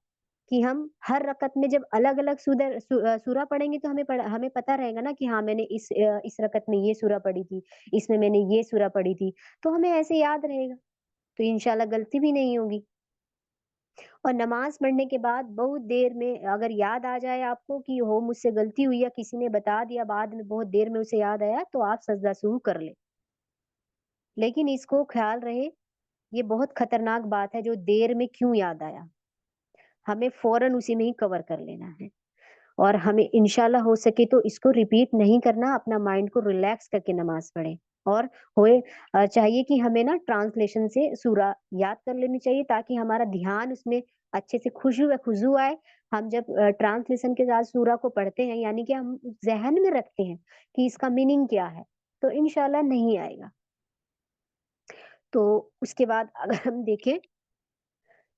कि हम हर रकत में जब अलग-अलग सूरा पढ़ेंगे तो हमें पता रहेगा ना कि हाँ, मैंने इस रकत में ये सूरा पढ़ी थी, इसमें मैंने ये सूरा पढ़ी थी, तो हमें ऐसे याद रहेगा, तो इंशाल्लाह गलती भी नहीं होगी। और नमाज़ पढ़ने के बाद बहुत देर में अगर याद आ जाए आपको कि हो मुझसे गलती हुई या किसी ने बता दिया बाद में बहुत देर में उसे याद आया, तो आप सजदा शुरू कर लें। लेकिन इसको ख़्याल रहे, ये बहुत खतरनाक बात है जो देर में क्यों याद आया, हमें फ़ौरन उसी में ही कवर कर लेना है। और हमें इंशाल्लाह हो सके तो इसको रिपीट नहीं करना, अपना माइंड को रिलैक्स करके नमाज़ पढ़ें। और चाहिए कि हमें ना ट्रांसलेशन से सूरा याद कर लेनी चाहिए ताकि हमारा ध्यान उसमें अच्छे से खुशू आए। हम जब ट्रांसलेशन के साथ सूरा को पढ़ते हैं यानी कि हम ज़हन में रखते हैं कि इसका मीनिंग क्या है, तो इंशाल्लाह नहीं आएगा। तो उसके बाद अगर हम देखें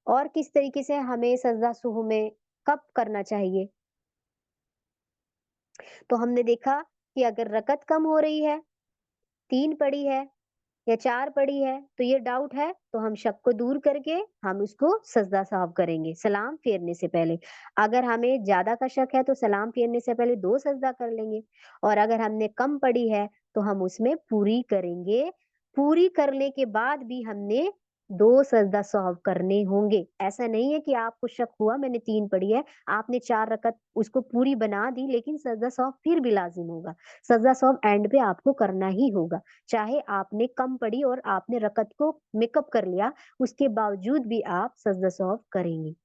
और किस तरीके से हमें सजदा सुहू में कब करना चाहिए? तो हमने देखा कि अगर रकत कम हो रही है, 3 पड़ी है या 4 पड़ी है, तो ये डाउट है, तो हम शक को दूर करके हम उसको सजदा साहब करेंगे, सलाम फेरने से पहले। अगर हमें ज़्यादा का शक है, तो सलाम फेरने से पहले 2 सजदा कर लेंगे और अगर हमने कम पड़ी है, तो हम उसमें पूरी करेंगे। पूरी करने के बाद भी हमने 2 सजदा साहब करने होंगे। ऐसा नहीं है कि आपको शक हुआ मैंने 3 पढ़ी है, आपने 4 रकत उसको पूरी बना दी, लेकिन सजदा साहब फिर भी लाज़िम होगा। सजदा साहब एंड पे आपको करना ही होगा। चाहे आपने कम पढ़ी और आपने रकत को मेकअप कर लिया, उसके बावजूद भी आप सजदा सौफ करेंगी।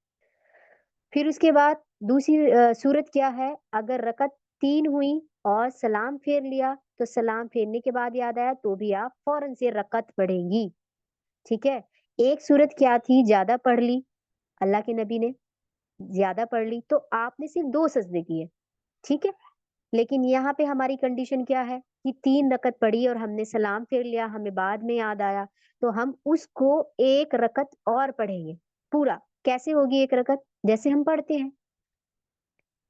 फिर उसके बाद दूसरी सूरत क्या है, अगर रकत 3 हुई और सलाम फेर लिया, तो सलाम फेरने के बाद याद आया तो भी आप फ़ौरन से रकत पढ़ेंगी, ठीक है? एक सूरत क्या थी, ज़्यादा पढ़ ली, अल्लाह के नबी ने ज़्यादा पढ़ ली, तो आपने सिर्फ़ 2 सजदे किए, ठीक है? लेकिन यहाँ पे हमारी कंडीशन क्या है कि 3 रकत पढ़ी और हमने सलाम फेर लिया, हमें बाद में याद आया, तो हम उसको 1 रकत और पढ़ेंगे, पूरा। कैसे होगी 1 रकत? जैसे हम पढ़ते हैं,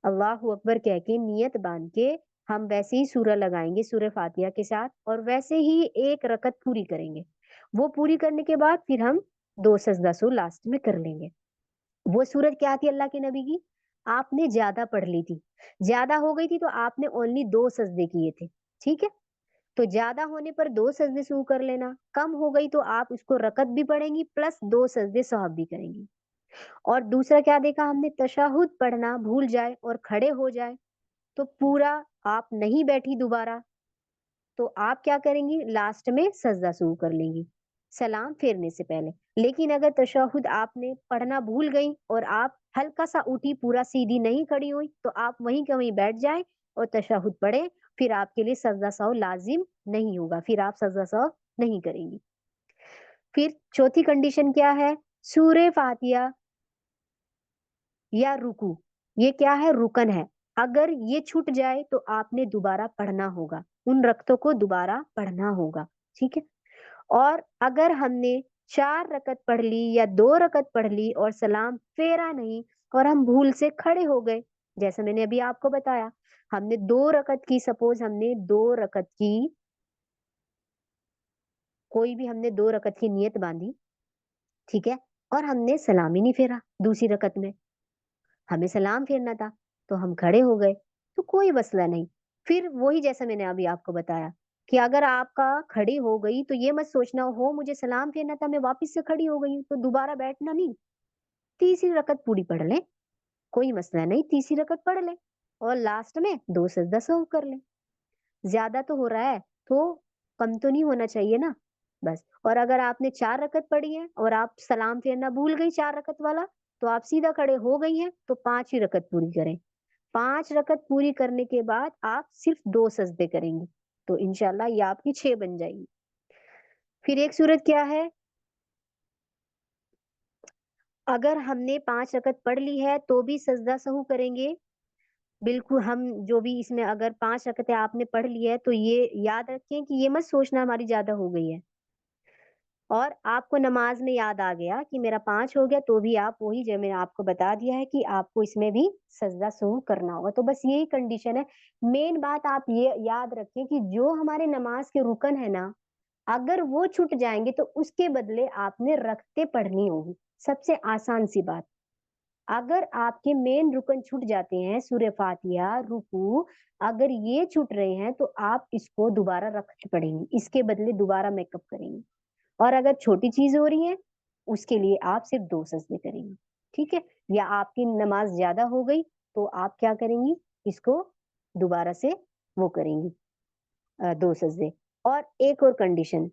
अल्लाहू अकबर कह के नियत बाँध के हम वैसे ही सूरा लगाएँगे सूरह फ़ातिहा के साथ और वैसे ही 1 रकत पूरी करेंगे। वो पूरी करने के बाद फिर हम 2 सजदा सो लास्ट में कर लेंगे। वो सूरत क्या थी अल्लाह के नबी की? आपने ज़्यादा पढ़ ली थी। ज़्यादा हो गई थी तो आपने ओनली 2 सजदे किए थे, ठीक है? तो ज़्यादा होने पर 2 सजदे शुरू कर लेना, कम हो गई तो आप उसको रकत भी पढ़ेंगी प्लस 2 सजदे साहब भी करेंगी। और दूसरा क्या देखा हमने तशहुद पढ़ना भूल जाए और खड़े हो जाए, तो पूरा आप नहीं बैठी दोबारा तो आप क्या करेंगी लास्ट में सजदा शुरू कर लेंगी, सलाम फेरने से पहले। लेकिन अगर तशहुद आपने पढ़ना भूल गई और आप हल्का-सा उठी, पूरा सीधी नहीं खड़ी हुई, तो आप वहीं के वहीं बैठ जाएँ और तशहुद पढ़ें, फिर आपके लिए सजदा सहू लाज़िम नहीं होगा, फिर आप सजदा सहू नहीं करेंगी। फिर चौथी कंडीशन क्या है? सूरे फ़ातिहा या रुकू, ये क्या है? रुकन है। अगर ये छूट जाए तो आपने दोबारा पढ़ना होगा, उन रकतों को दोबारा पढ़ना होगा, ठीक है? और अगर हमने 4 रकत पढ़ ली या 2 रकत पढ़ ली और सलाम फेरा नहीं, और हम भूल से खड़े हो गए, जैसा मैंने अभी आपको बताया। हमने 2 रकत की, सपोज़ हमने 2 रकत की, कोई भी हमने 2 रकत की नियत बाँधी, ठीक है? और हमने सलाम ही नहीं फेरा दूसरी रकत में। हमें सलाम फेरना था, तो हम खड़े हो गए, तो कोई मसला नहीं। फिर वही जैसा मैंने अभी आपको बताया कि अगर आपका खड़ी हो गई, तो ये मत सोचना हो मुझे सलाम फेरना था, मैं वापस से खड़ी हो गई हूँ, तो दोबारा बैठना नहीं। तीसरी रकत पूरी पढ़ लें, कोई मसला नहीं, तीसरी रकत पढ़ लें और लास्ट में 2 सजदा सहव कर लें। ज़्यादा तो हो रहा है, तो कम तो नहीं होना चाहिए ना, बस। और अगर आपने 4 रकत पढ़ी है और आप सलाम फेरना भूल गई 4 रकत वाला, तो आप सीधा खड़े हो गई हैं, तो 5 रकत पूरी करें। 5 रकत पूरी करने के बाद आप सिर्फ 2 सजदे करेंगी, तो इंशाल्लाह ये आपकी 6 बन जाएगी। फिर एक सूरत क्या है, अगर हमने 5 रकत पढ़ ली है, तो भी सजदा सहू करेंगे। बिल्कुल, हम जो भी इसमें अगर 5 रकअतें आपने पढ़ ली है, तो ये याद रखें कि ये मत सोचना हमारी ज़्यादा हो गई है। और आपको नमाज़ में याद आ गया कि मेरा 5 हो गया, तो भी आप वही जो मैंने आपको बता दिया है कि आपको इसमें भी सजदा सहू करना होगा। तो बस यही कंडीशन है। मेन बात आप ये याद रखें कि जो हमारे नमाज़ के रुकन है ना, अगर वो छूट जाएँगे, तो उसके बदले आपने रखते पढ़नी होगी। सबसे आसान सी बात। अगर आपके मेन रुकन छूट जाते हैं, सूरह फातिहा, रुकू, अगर ये छूट रहे हैं, तो आप इसको दोबारा रख के पढ़ेंगी, इसके बदले दोबारा मेकअप करेंगी। और अगर छोटी चीज़ हो रही है, उसके लिए आप सिर्फ 2 सजदे करेंगी, ठीक है? या आपकी नमाज़ ज़्यादा हो गई, तो आप क्या करेंगी, इसको दोबारा से वो करेंगी 2 सजदे। और एक और कंडीशन,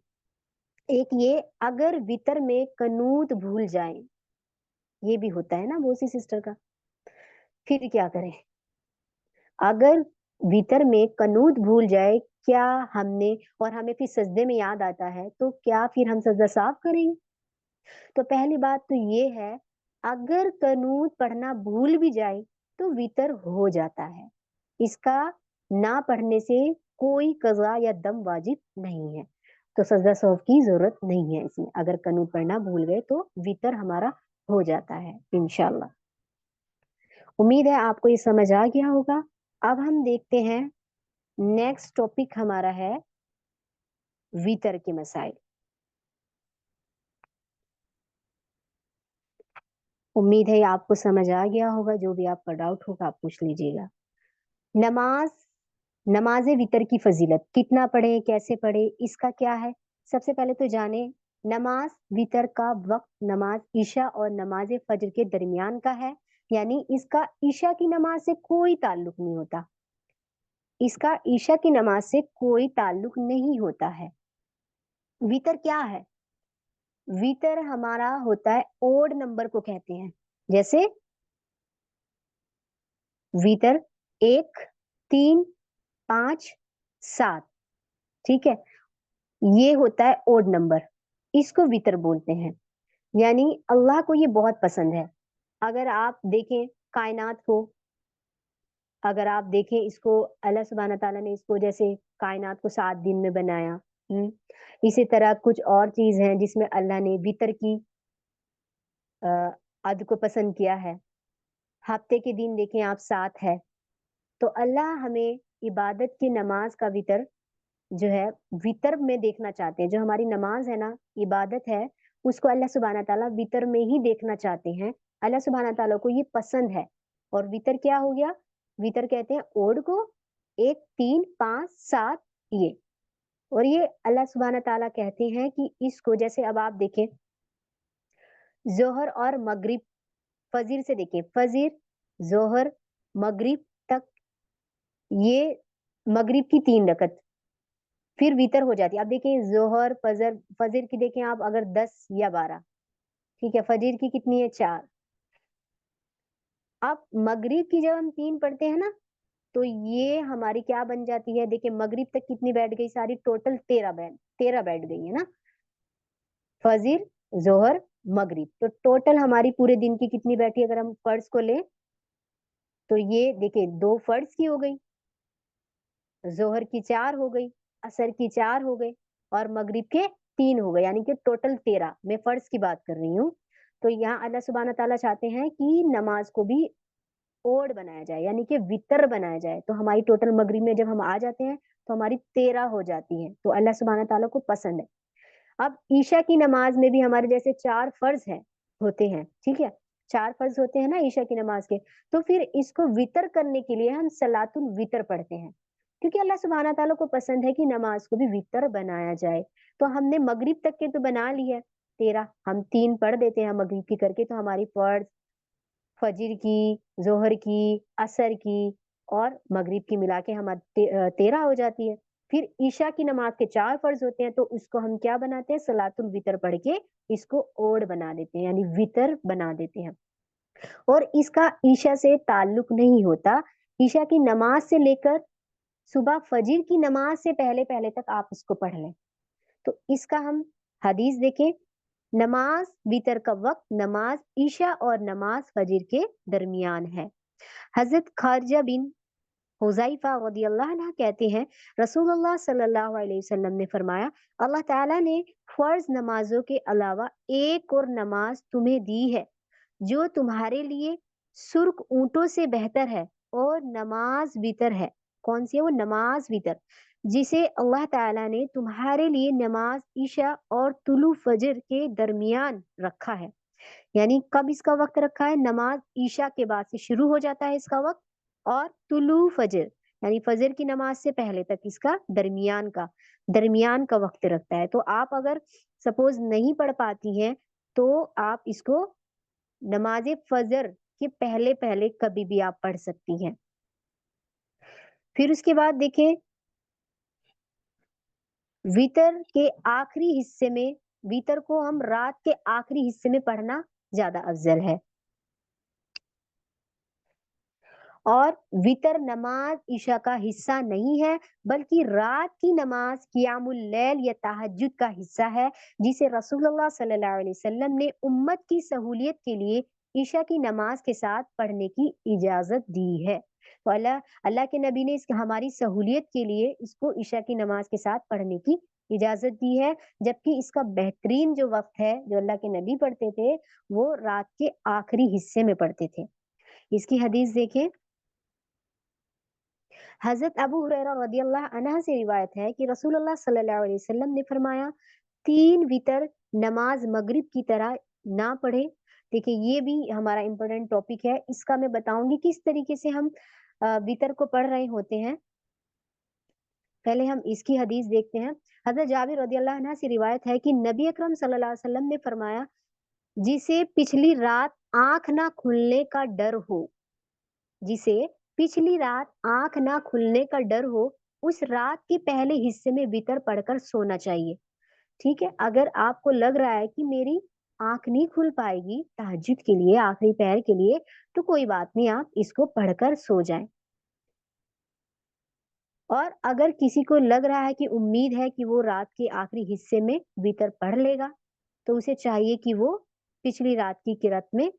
एक ये, अगर वितर में कनूत भूल जाएँ, ये भी होता है ना बहुत सी सिस्टर का, फिर क्या करें? अगर वितर में कनूत भूल जाए, क्या हमने और हमें फिर सजदे में याद आता है, तो क्या फिर हम सजदा साफ करेंगे? तो पहली बात तो ये है, अगर कनूत पढ़ना भूल भी जाए, तो वितर हो जाता है। इसका ना पढ़ने से कोई कज़ा या दम वाजिब नहीं है। तो सजदा सौफ की ज़रूरत नहीं है इसमें। अगर कनूत पढ़ना भूल गए, तो वितर हमारा हो जाता है इंशाअल्लाह। उम्मीद है आपको ये समझ आ गया होगा। अब हम देखते हैं, नेक्स्ट टॉपिक हमारा है वितर के मसाइल। उम्मीद है ये आपको समझ आ गया होगा, जो भी आपका डाउट होगा आप पूछ लीजिएगा। नमाज, नमाज वितर की फजीलत, कितना पढ़े, कैसे पढ़े, इसका क्या है? सबसे पहले तो जाने, नमाज वितर का वक्त नमाज ईशा और नमाज फजर के दरमियान का है, यानी इसका ईशा की नमाज से कोई ताल्लुक नहीं होता। इसका ईशा की नमाज से कोई ताल्लुक नहीं होता है। वितर क्या है? वितर हमारा होता है, ओड नंबर को कहते हैं। जैसे वितर 1, 3, 5, 7, ठीक है? ये होता है ओड नंबर, इसको वितर बोलते हैं। यानी अल्लाह को ये बहुत पसंद है। अगर आप देखें कायनात को, अगर आप देखें इसको, अल्लाह सुब्हान तआला ने इसको जैसे कायनात को 7 दिन में बनाया, इसी तरह कुछ और चीज़ हैं जिसमें अल्लाह ने वितर की अ, अद को पसंद किया है। हफ्ते के दिन देखें आप 7 है, तो अल्लाह हमें इबादत की नमाज का वितर जो है, वितर में देखना चाहते हैं। जो हमारी नमाज है ना, इबादत है, उसको अल्लाह सुब्हान तआला वितर में ही देखना चाहते हैं। अल्लाह सुब्हान तआला को ये पसंद है। और वितर क्या हो गया? वितर कहते हैं ओड को, 1, 3, 5, 7 ये। और ये अल्लाह सुब्हान तआला कहते हैं कि इसको, जैसे अब आप देखें ज़ोहर और मगरिब, फजीर से देखें, फजीर, ज़ोहर, मगरिब तक, ये मगरिब की 3 रकत, फिर वितर हो जाती है। अब देखिए ज़ोहर, फजर, फजर की देखें आप अगर 10 या 12, ठीक है? फजर की कितनी है? 4। अब मगरिब की जब हम 3 पढ़ते हैं ना, तो ये हमारी क्या बन जाती है? देखिए मगरिब तक कितनी बैठ गई सारी? टोटल 13 बैठ गई है ना? फजर, ज़ोहर, मगरिब, तो टोटल हमारी पूरे दिन की कितनी बैठी? अगर हम फर्ज़ को लें, तो ये देखिए 2 फर्ज़ की हो गई, ज़ोहर की 4 हो गई, असर की 4 हो गई और मगरिब के 3 हो गए, यानी कि टोटल 13। मैं फर्ज़ की बात कर रही हूँ। تو یہاں اللہ سبحانہ تعالیٰ چاہتے ہیں کہ نماز کو بھی اوڑ بنایا جائے، یعنی کہ وتر بنایا جائے، تو ہماری ٹوٹل مغرب میں جب ہم آ جاتے ہیں تو ہماری 13 ہو جاتی ہیں، تو اللہ سبحانہ تعالیٰ کو پسند ہے۔ اب عشاء کی نماز میں بھی ہمارے جیسے 4 فرض ہیں ہوتے ہیں، ٹھیک ہے؟ 4 فرض ہوتے ہیں نا عشاء کی نماز کے، تو پھر اس کو وتر کرنے کے لیے ہم صلاۃ الوتر پڑھتے ہیں، کیونکہ اللہ سبحانہ تعالیٰ کو پسند ہے کہ نماز کو بھی وتر بنایا جائے۔ تو ہم نے مغرب تک کے تو بنا لی ہے 13، ہم 3 پڑھ دیتے ہیں مغرب کی کر کے، تو ہماری فرض فجر کی، ظہر کی، عصر کی اور مغرب کی ملا کے ہماری 13 ہو جاتی ہے۔ پھر عشاء کی نماز کے 4 فرض ہوتے ہیں، تو اس کو ہم کیا بناتے ہیں؟ صلاۃ الوتر پڑھ کے اس کو اوڑ بنا دیتے ہیں، یعنی وتر بنا دیتے ہیں۔ اور اس کا عشاء سے تعلق نہیں ہوتا، عشاء کی نماز سے لے کر صبح فجر کی نماز سے پہلے پہلے تک آپ اس کو پڑھ لیں۔ تو اس کا ہم حدیث دیکھیں، نماز وتر کا وقت نماز عشاء اور نماز فجر کے درمیان ہے۔ حضرت خارجہ بن حذیفہ رضی اللہ عنہ کہتے ہیں رسول اللہ صلی اللہ علیہ وسلم نے فرمایا اللہ تعالیٰ نے فرض نمازوں کے علاوہ ایک اور نماز تمہیں دی ہے جو تمہارے لیے سرخ اونٹوں سے بہتر ہے اور نماز وتر ہے۔ کون سی ہے وہ؟ نماز وتر، جسے اللہ تعالیٰ نے تمہارے لیے نماز عشاء اور طلوع فجر کے درمیان رکھا ہے۔ یعنی کب اس کا وقت رکھا ہے؟ نماز عشاء کے بعد سے شروع ہو جاتا ہے اس کا وقت، اور طلوع فجر یعنی فجر کی نماز سے پہلے تک اس کا درمیان کا وقت رکھتا ہے۔ تو آپ اگر سپوز نہیں پڑھ پاتی ہیں تو آپ اس کو نماز فجر کے پہلے پہلے کبھی بھی آپ پڑھ سکتی ہیں۔ پھر اس کے بعد دیکھیں وتر کے آخری حصے میں، وتر کو ہم رات کے آخری حصے میں پڑھنا زیادہ افضل ہے، اور وتر نماز عشاء کا حصہ نہیں ہے بلکہ رات کی نماز قیام اللیل یا تہجد کا حصہ ہے، جسے رسول اللہ صلی اللہ علیہ وسلم نے امت کی سہولیت کے لیے عشاء کی نماز کے ساتھ پڑھنے کی اجازت دی ہے۔ تو اللہ کے نبی نے ہماری سہولیت کے لیے اس کو عشاء کی نماز کے ساتھ پڑھنے کی اجازت دی ہے، جبکہ اس کا بہترین جو وقت ہے جو اللہ کے نبی پڑھتے تھے وہ رات کے آخری حصے میں پڑھتے تھے۔ اس کی حدیث دیکھیں، حضرت ابو ہریرہ رضی اللہ عنہ سے روایت ہے کہ رسول اللہ صلی اللہ علیہ وسلم نے فرمایا 3 وتر نماز مغرب کی طرح نہ پڑھے۔ دیکھیں یہ بھی ہمارا امپورٹنٹ ٹاپک ہے، اس کا میں بتاؤں گی کس طریقے سے ہم وتر کو پڑھ رہے ہوتے ہیں۔ پہلے ہم اس کی حدیث دیکھتے ہیں۔ حضرت جابر رضی اللہ عنہ سے روایت ہے کہ نبی اکرم صلی اللہ علیہ وسلم نے فرمایا جسے پچھلی رات آنکھ نہ کھلنے کا ڈر ہو، جسے پچھلی رات آنکھ نہ کھلنے کا ڈر ہو اس رات کے پہلے حصے میں وتر پڑھ کر سونا چاہیے۔ ٹھیک ہے، اگر آپ کو لگ رہا ہے کہ میری آنکھ نہیں کھل پائے گی تہجد کے لیے، آخری پہر کے لیے، تو کوئی بات نہیں، آپ اس کو پڑھ کر سو جائیں۔ اور اگر کسی کو لگ رہا ہے کہ امید ہے کہ وہ رات کے آخری حصے میں وتر پڑھ لے گا تو اسے چاہیے کہ وہ پچھلی رات کی قرات میں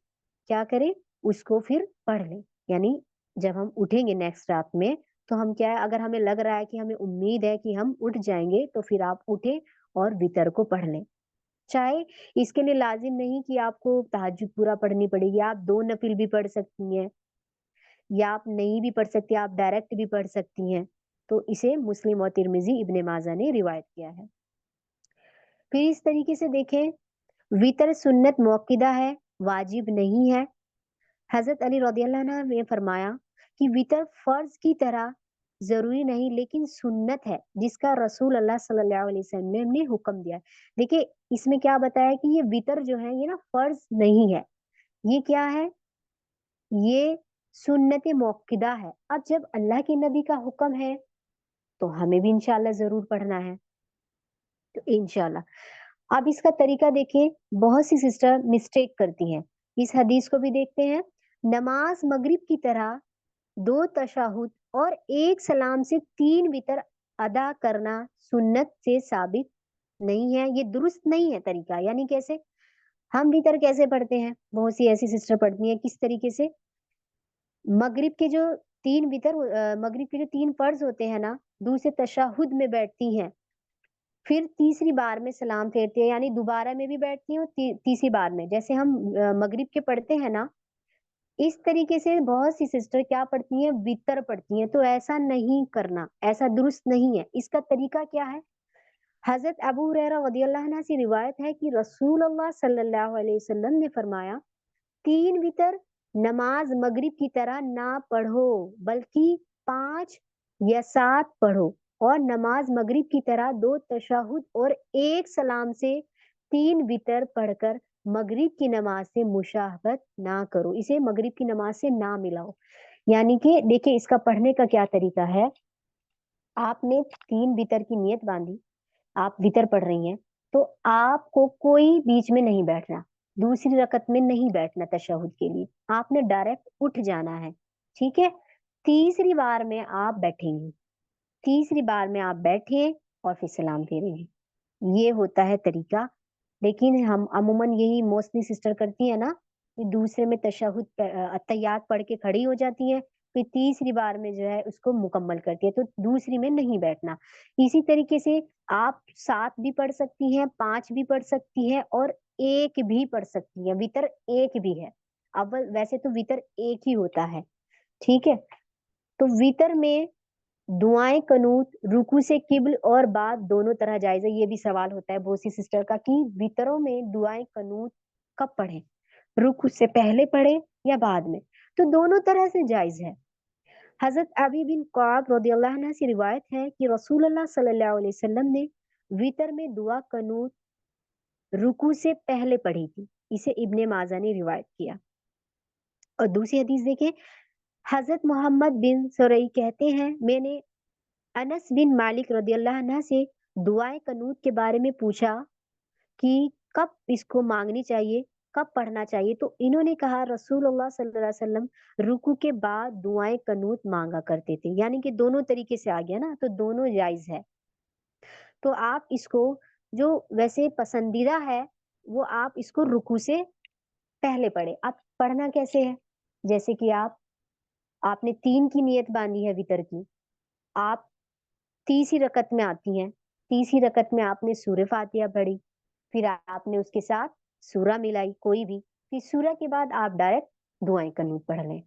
کیا کرے، اس کو پھر پڑھ لیں۔ یعنی جب ہم اٹھیں گے نیکسٹ رات میں تو ہم کیا ہے، اگر ہمیں لگ رہا ہے کہ ہمیں امید ہے کہ ہم اٹھ جائیں گے تو پھر آپ اٹھیں اور وتر کو پڑھ لیں۔ چاہے اس کے لیے لازم نہیں کہ آپ کو تہجد پورا پڑھنی پڑے گی، آپ 2 نفل بھی پڑھ سکتی ہیں، یا آپ نہیں بھی پڑھ سکتی، آپ ڈائریکٹ بھی پڑھ سکتی ہیں۔ تو اسے مسلم اور ترمذی ابن ماجہ نے روایت کیا ہے۔ پھر اس طریقے سے دیکھیں وتر سنت موقدہ ہے، واجب نہیں ہے۔ حضرت علی رضی اللہ عنہ نے فرمایا کہ وتر فرض کی طرح ضروری نہیں لیکن سنت ہے جس کا رسول اللہ صلی اللہ علیہ وسلم نے حکم دیا۔ دیکھیں اس میں کیا بتایا کہ یہ وتر جو ہے یہ نا فرض نہیں ہے، یہ کیا ہے؟ یہ سنت موقدہ ہے۔ اب جب اللہ کے نبی کا حکم ہے تو ہمیں بھی انشاءاللہ ضرور پڑھنا ہے، تو انشاءاللہ۔ اب اس کا طریقہ دیکھیں، بہت سی سسٹر مسٹیک کرتی ہیں، اس حدیث کو بھی دیکھتے ہیں۔ نماز مغرب کی طرح 2 تشہد اور 1 سلام سے 3 وتر ادا کرنا سنت سے ثابت نہیں ہے، یہ درست نہیں ہے طریقہ۔ یعنی کیسے ہم وتر کیسے پڑھتے ہیں؟ بہت سی ایسی سسٹر پڑھتی ہیں کس طریقے سے، مغرب کے جو 3 فرض ہوتے ہیں نا، دوسرے تشہد میں بیٹھتی ہیں پھر تیسری بار میں سلام پھیرتی ہیں، یعنی دوبارہ میں بھی بیٹھتی ہیں اور تیسری بار میں، جیسے ہم مغرب کے پڑھتے ہیں نا، اس طریقے سے بہت سی سسٹر کیا پڑھتی ہیں، وتر پڑھتی ہیں، تو ایسا نہیں کرنا، ایسا درست نہیں ہے۔ اس کا طریقہ کیا ہے؟ حضرت ابو ہریرہ رضی اللہ عنہ سے روایت ہے کہ رسول اللہ صلی اللہ علیہ وسلم نے فرمایا، 3 وتر نماز مغرب کی طرح نہ پڑھو، بلکہ 5 یا 7 پڑھو، اور نماز مغرب کی طرح 2 تشہد اور 1 سلام سے 3 وتر پڑھ کر مغرب کی نماز سے مشابہت نہ کرو، اسے مغرب کی نماز سے نہ ملاؤ۔ یعنی کہ دیکھیں اس کا پڑھنے کا کیا طریقہ ہے، آپ نے 3 وتر کی نیت باندھی، آپ وتر پڑھ رہی ہیں، تو آپ کو کوئی بیچ میں نہیں بیٹھنا، دوسری رکعت میں نہیں بیٹھنا تشہد کے لیے، آپ نے ڈائریکٹ اٹھ جانا ہے، ٹھیک ہے؟ تیسری بار میں آپ بیٹھیں گی، تیسری بار میں آپ بیٹھیں اور پھر سلام پھیریں گے، یہ ہوتا ہے طریقہ۔ لیکن ہم عموماً یہی موسٹلی سسٹر کرتی ہیں نا، کہ دوسرے میں تشہد اتحیات پڑھ کے کھڑی ہو جاتی ہیں، پھر تیسری بار میں جو ہے اس کو مکمل کرتی ہے، تو دوسری میں نہیں بیٹھنا۔ اسی طریقے سے آپ 7 بھی پڑھ سکتی ہیں، 5 بھی پڑھ سکتی ہیں اور 1 بھی پڑھ سکتی ہیں، وتر 1 بھی ہے۔ اول ویسے تو وتر 1 ہی ہوتا ہے، ٹھیک ہے؟ تو وتر میں دعائیں قنوت رکوع سے قبل اور بعد دونوں طرح جائز ہے۔ یہ بھی سوال ہوتا ہے بہت سی سسٹر کا کہ وتروں میں دعائیں قنوت کب پڑھیں، رکوع سے پہلے پڑھیں یا بعد میں؟ تو دونوں طرح سے جائز ہے۔ حضرت ابی بن کعب رضی اللہ عنہ سے روایت ہے کہ رسول اللہ صلی اللہ علیہ وسلم نے وتر میں دعا قنوت رکوع سے پہلے پڑھی تھی، اسے ابن ماجہ نے روایت کیا۔ اور دوسری حدیث دیکھیں، حضرت محمد بن سرئی کہتے ہیں، میں نے انس بن مالک رضی اللہ عنہ سے دعائے قنوت کے بارے میں پوچھا کہ کب اس کو مانگنی چاہیے، کب پڑھنا چاہیے، تو انہوں نے کہا رسول اللہ صلی اللہ علیہ وسلم رکوع کے بعد دعائیں قنوت مانگا کرتے تھے، یعنی کہ دونوں طریقے سے آ گیا نا، تو دونوں جائز ہے۔ تو آپ اس کو جو ویسے پسندیدہ ہے وہ آپ اس کو رکوع سے پہلے پڑھے۔ اب پڑھنا کیسے ہے؟ جیسے کہ آپ نے 3 کی نیت باندھی ہے وتر کی، آپ تیسری رکعت میں آتی ہیں، تیسری رکعت میں آپ نے سورہ فاتحہ پڑھی، پھر آپ نے اس کے ساتھ سورہ ملائی کوئی بھی، پھر سورہ کے بعد آپ ڈائریکٹ دعائیں قنوت پڑھ لیں،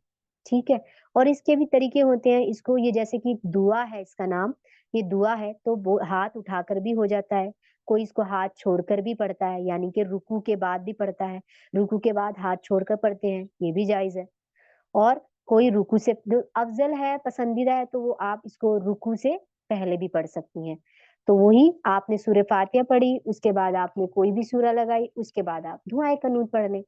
ٹھیک ہے؟ اور اس کے بھی طریقے ہوتے ہیں، اس کو یہ جیسے کہ دعا ہے، اس کا نام یہ دعا ہے، تو وہ ہاتھ اٹھا کر بھی ہو جاتا ہے، کوئی اس کو ہاتھ چھوڑ کر بھی پڑھتا ہے، یعنی کہ رکوع کے بعد بھی پڑھتا ہے، رکوع کے بعد ہاتھ چھوڑ کر پڑھتے ہیں، یہ بھی جائز ہے۔ اور کوئی رکوع سے جو افضل ہے، پسندیدہ ہے، تو وہ آپ اس کو رکوع سے پہلے بھی پڑھ سکتی ہیں۔ تو وہی آپ نے سورہ فاتحہ پڑھی، اس کے بعد آپ نے کوئی بھی سورہ لگائی، اس کے بعد آپ دعائے قنوت پڑھ لیں،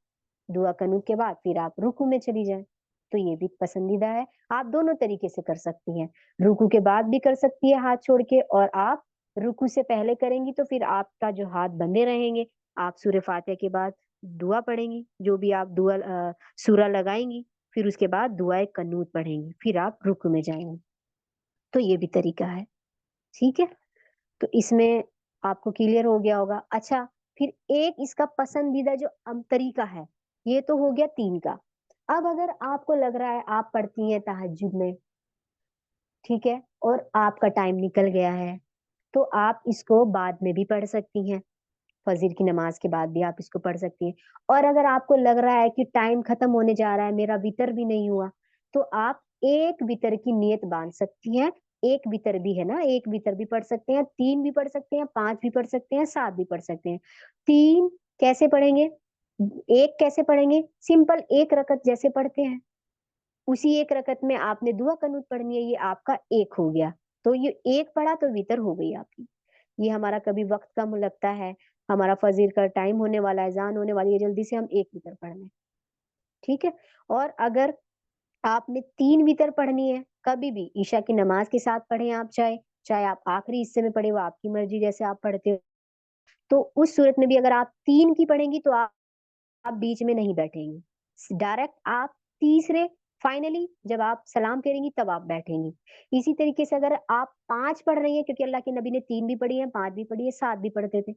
دعا قنوت کے بعد پھر آپ رکوع میں چلی جائیں، تو یہ بھی پسندیدہ ہے۔ آپ دونوں طریقے سے کر سکتی ہیں، رکوع کے بعد بھی کر سکتی ہے ہاتھ چھوڑ کے، اور آپ رکوع سے پہلے کریں گی تو پھر آپ کا جو ہاتھ بندھے رہیں گے، آپ سورہ فاتحہ کے بعد دعا پڑھیں گی، جو بھی آپ دعا سورہ لگائیں گی، پھر اس کے بعد دعائے قنوت پڑھیں گی، پھر آپ رکوع میں جائیں گے، تو یہ بھی طریقہ ہے، ٹھیک ہے؟ تو اس میں آپ کو کلیئر ہو گیا ہوگا۔ اچھا، پھر ایک اس کا پسندیدہ جو طریقہ ہے، یہ تو ہو گیا 3 کا۔ اب اگر آپ کو لگ رہا ہے آپ پڑھتی ہیں تہجد میں، ٹھیک ہے، اور آپ کا ٹائم نکل گیا ہے، تو آپ اس کو بعد میں بھی پڑھ سکتی ہیں، فجر کی نماز کے بعد بھی آپ اس کو پڑھ سکتی ہیں۔ اور اگر آپ کو لگ رہا ہے کہ ٹائم ختم ہونے جا رہا ہے، میرا وتر بھی نہیں ہوا، تو آپ 1 وتر کی نیت باندھ سکتی ہیں، 1 وتر بھی ہے نا، 1 وتر بھی پڑھ سکتے ہیں، 3 بھی پڑھ سکتے ہیں، 5 بھی پڑھ سکتے ہیں، 7 بھی پڑھ سکتے ہیں۔ 3 کیسے پڑھیں گے، 1 کیسے پڑھیں گے؟ سمپل 1 رکعت جیسے پڑھتے ہیں، اسی 1 رکعت میں آپ نے دعا قنوت پڑھنی ہے، یہ آپ کا 1 ہو گیا، تو یہ 1 پڑھا تو وتر ہو گئی آپ کی۔ یہ ہمارا کبھی وقت کم لگتا ہے، ہمارا فجر کا ٹائم ہونے والا ہے، اذان ہونے والی ہے، جلدی سے ہم 1 وتر پڑھ لیں، ٹھیک ہے؟ اور اگر آپ نے 3 وتر پڑھنی ہے، کبھی بھی عشاء کی نماز کے ساتھ پڑھیں آپ، چاہے آپ آخری حصے میں پڑھیں، وہ آپ کی مرضی، جیسے آپ پڑھتے ہو، تو اس صورت میں بھی اگر آپ 3 کی پڑھیں گی تو آپ بیچ میں نہیں بیٹھیں گی، ڈائریکٹ آپ تیسرے فائنلی جب آپ سلام پھیریں گی تب آپ بیٹھیں گی۔ اسی طریقے سے اگر آپ 5 پڑھ رہی ہیں، کیونکہ اللہ کے نبی نے 3 بھی پڑھی ہیں، 5 بھی پڑھی ہے، 7 بھی پڑھتے تھے،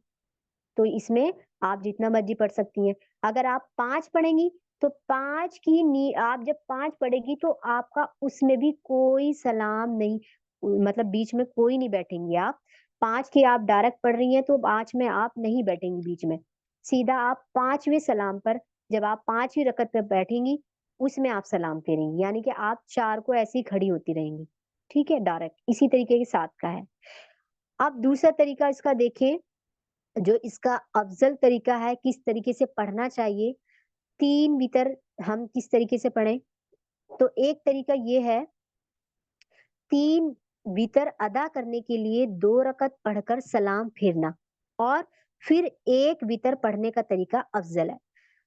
تو اس میں آپ جتنا مرضی پڑھ سکتی ہیں۔ اگر آپ 5 پڑھیں گی تو 5 کی آپ جب 5 پڑھے گی تو آپ کا اس میں بھی کوئی سلام نہیں، مطلب بیچ میں کوئی نہیں بیٹھیں گی آپ، 5 کی آپ ڈائریکٹ پڑھ رہی ہیں تو 5 میں آپ نہیں بیٹھیں گی بیچ میں، سیدھا آپ 5ویں سلام پر جب آپ 5ویں رکعت پہ بیٹھیں گی اس میں آپ سلام پھیریں گی، یعنی کہ آپ 4 کو ایسی کھڑی ہوتی رہیں گی، ٹھیک ہے، ڈائریکٹ اسی طریقے کے ساتھ کا ہے۔ اب دوسرا طریقہ اس کا دیکھیں، جو اس کا افضل طریقہ ہے کس طریقے سے پڑھنا چاہیے، 3 وتر ہم کس طریقے سے پڑھیں؟ تو ایک طریقہ یہ ہے 3 وتر ادا کرنے کے لیے 2 رکعت پڑھ کر سلام پھیرنا اور پھر 1 وتر پڑھنے کا طریقہ افضل ہے۔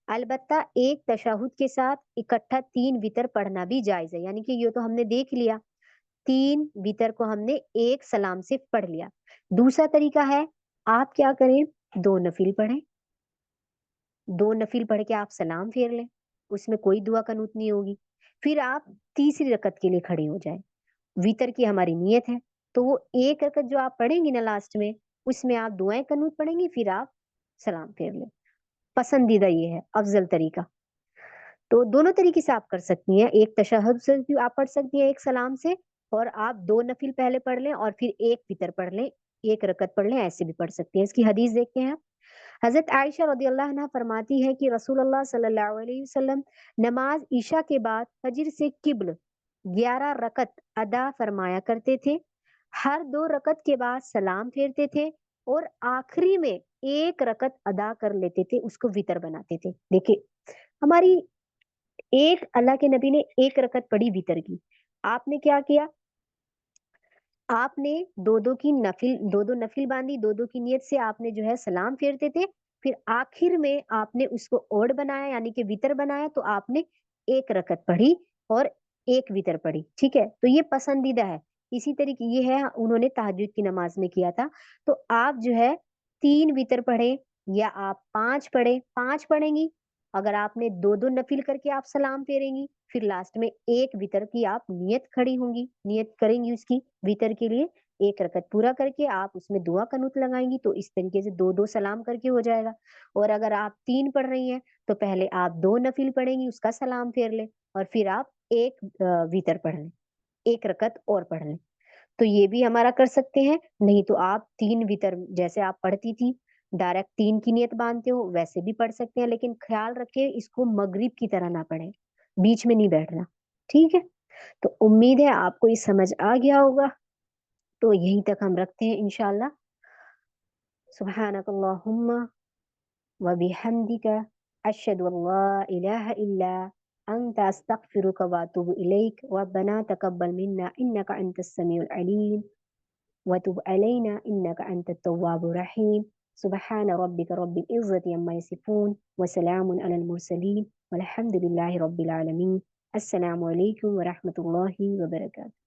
البتہ ایک تشہد کے ساتھ اکٹھا 3 وتر پڑھنا بھی جائز ہے، یعنی کہ یہ تو ہم نے دیکھ لیا 3 وتر کو ہم نے ایک سلام سے پڑھ لیا۔ دوسرا طریقہ ہے آپ کیا کریں، 2 نفل پڑھیں، 2 نفل پڑھ کے آپ سلام پھیر لیں، اس میں کوئی دعا قنوت نہیں ہوگی، پھر آپ تیسری رکعت کے لیے کھڑے ہو جائیں، وتر کی ہماری نیت ہے تو وہ ایک رکعت جو آپ پڑھیں گی نا لاسٹ میں اس میں آپ دعائیں قنوت پڑھیں گی، پھر آپ سلام پھیر لیں، پسندیدہ یہ ہے افضل طریقہ۔ تو دونوں طریقے سے آپ کر سکتی ہیں، ایک تشہد سے بھی آپ پڑھ سکتی ہیں ایک سلام سے، اور آپ 2 نفل پہلے پڑھ لیں اور پھر ایک وتر پڑھ لیں، ایک رکعت پڑھ لیں، ایسے بھی پڑھ سکتی ہیں۔ اس کی حدیث دیکھتے ہیں، حضرت عائشہ رضی اللہ عنہا فرماتی ہے کہ رسول اللہ صلی اللہ علیہ وسلم نماز عشاء کے بعد فجر سے قبل 11 رکعت ادا فرمایا کرتے تھے، ہر 2 رکعت کے بعد سلام پھیرتے تھے اور آخری میں 1 رکعت ادا کر لیتے تھے، اس کو وتر بناتے تھے۔ دیکھیں ہماری ایک اللہ کے نبی نے 1 رکعت پڑھی وتر کی، آپ نے کیا کیا، آپ نے 2-2 کی نفل 2-2 نفل باندھی، 2-2 کی نیت سے آپ نے جو ہے سلام پھیرتے تھے، پھر آخر میں آپ نے اس کو اوڑ بنایا یعنی کہ وتر بنایا تو آپ نے 1 رکعت پڑھی اور 1 وتر پڑھی، ٹھیک ہے، تو یہ پسندیدہ ہے۔ اسی طریقے یہ ہے انہوں نے تہجد کی نماز میں کیا تھا، تو آپ جو ہے 3 وتر پڑھیں یا آپ 5 پڑھیں، 5 پڑھیں گی، اگر آپ نے 2-2 نفل کر کے آپ سلام پھیریں گی، پھر لاسٹ میں 1 وتر کی آپ نیت کھڑی ہوں گی، نیت کریں گی اس کی وتر کے لیے، 1 رکعت پورا کر کے آپ اس میں دعا قنوت لگائیں گی، تو اس طریقے سے 2-2 سلام کر کے ہو جائے گا۔ اور اگر آپ 3 پڑھ رہی ہیں تو پہلے آپ 2 نفل پڑھیں گی، اس کا سلام پھیر لیں اور پھر آپ 1 وتر پڑھ لیں، 1 رکعت اور پڑھ لیں، تو یہ بھی ہمارا کر سکتے ہیں۔ نہیں تو آپ 3 وتر جیسے آپ پڑھتی تھی ڈائریکٹ 3 کی نیت باندھتے ہو ویسے بھی پڑھ سکتے ہیں، لیکن خیال رکھیں اس کو مغرب کی طرح نہ پڑھیں، بیچ میں نہیں بیٹھنا، ٹھیک ہے؟ تو امید ہے آپ کو یہ سمجھ آ گیا ہوگا، تو یہیں تک ہم رکھتے ہیں انشاءاللہ۔ سبحانک اللہم وبحمدک اشہد ان لا الہ الا انت استغفرک واتوب الیک ربنا تقبل منا انک انت السمیع العلیم وتب علينا إنك أنت التواب الرحيم سبحان ربك رب العزة عما يصفون وسلام على المرسلين والحمد لله رب العالمين السلام عليكم ورحمة الله وبركاته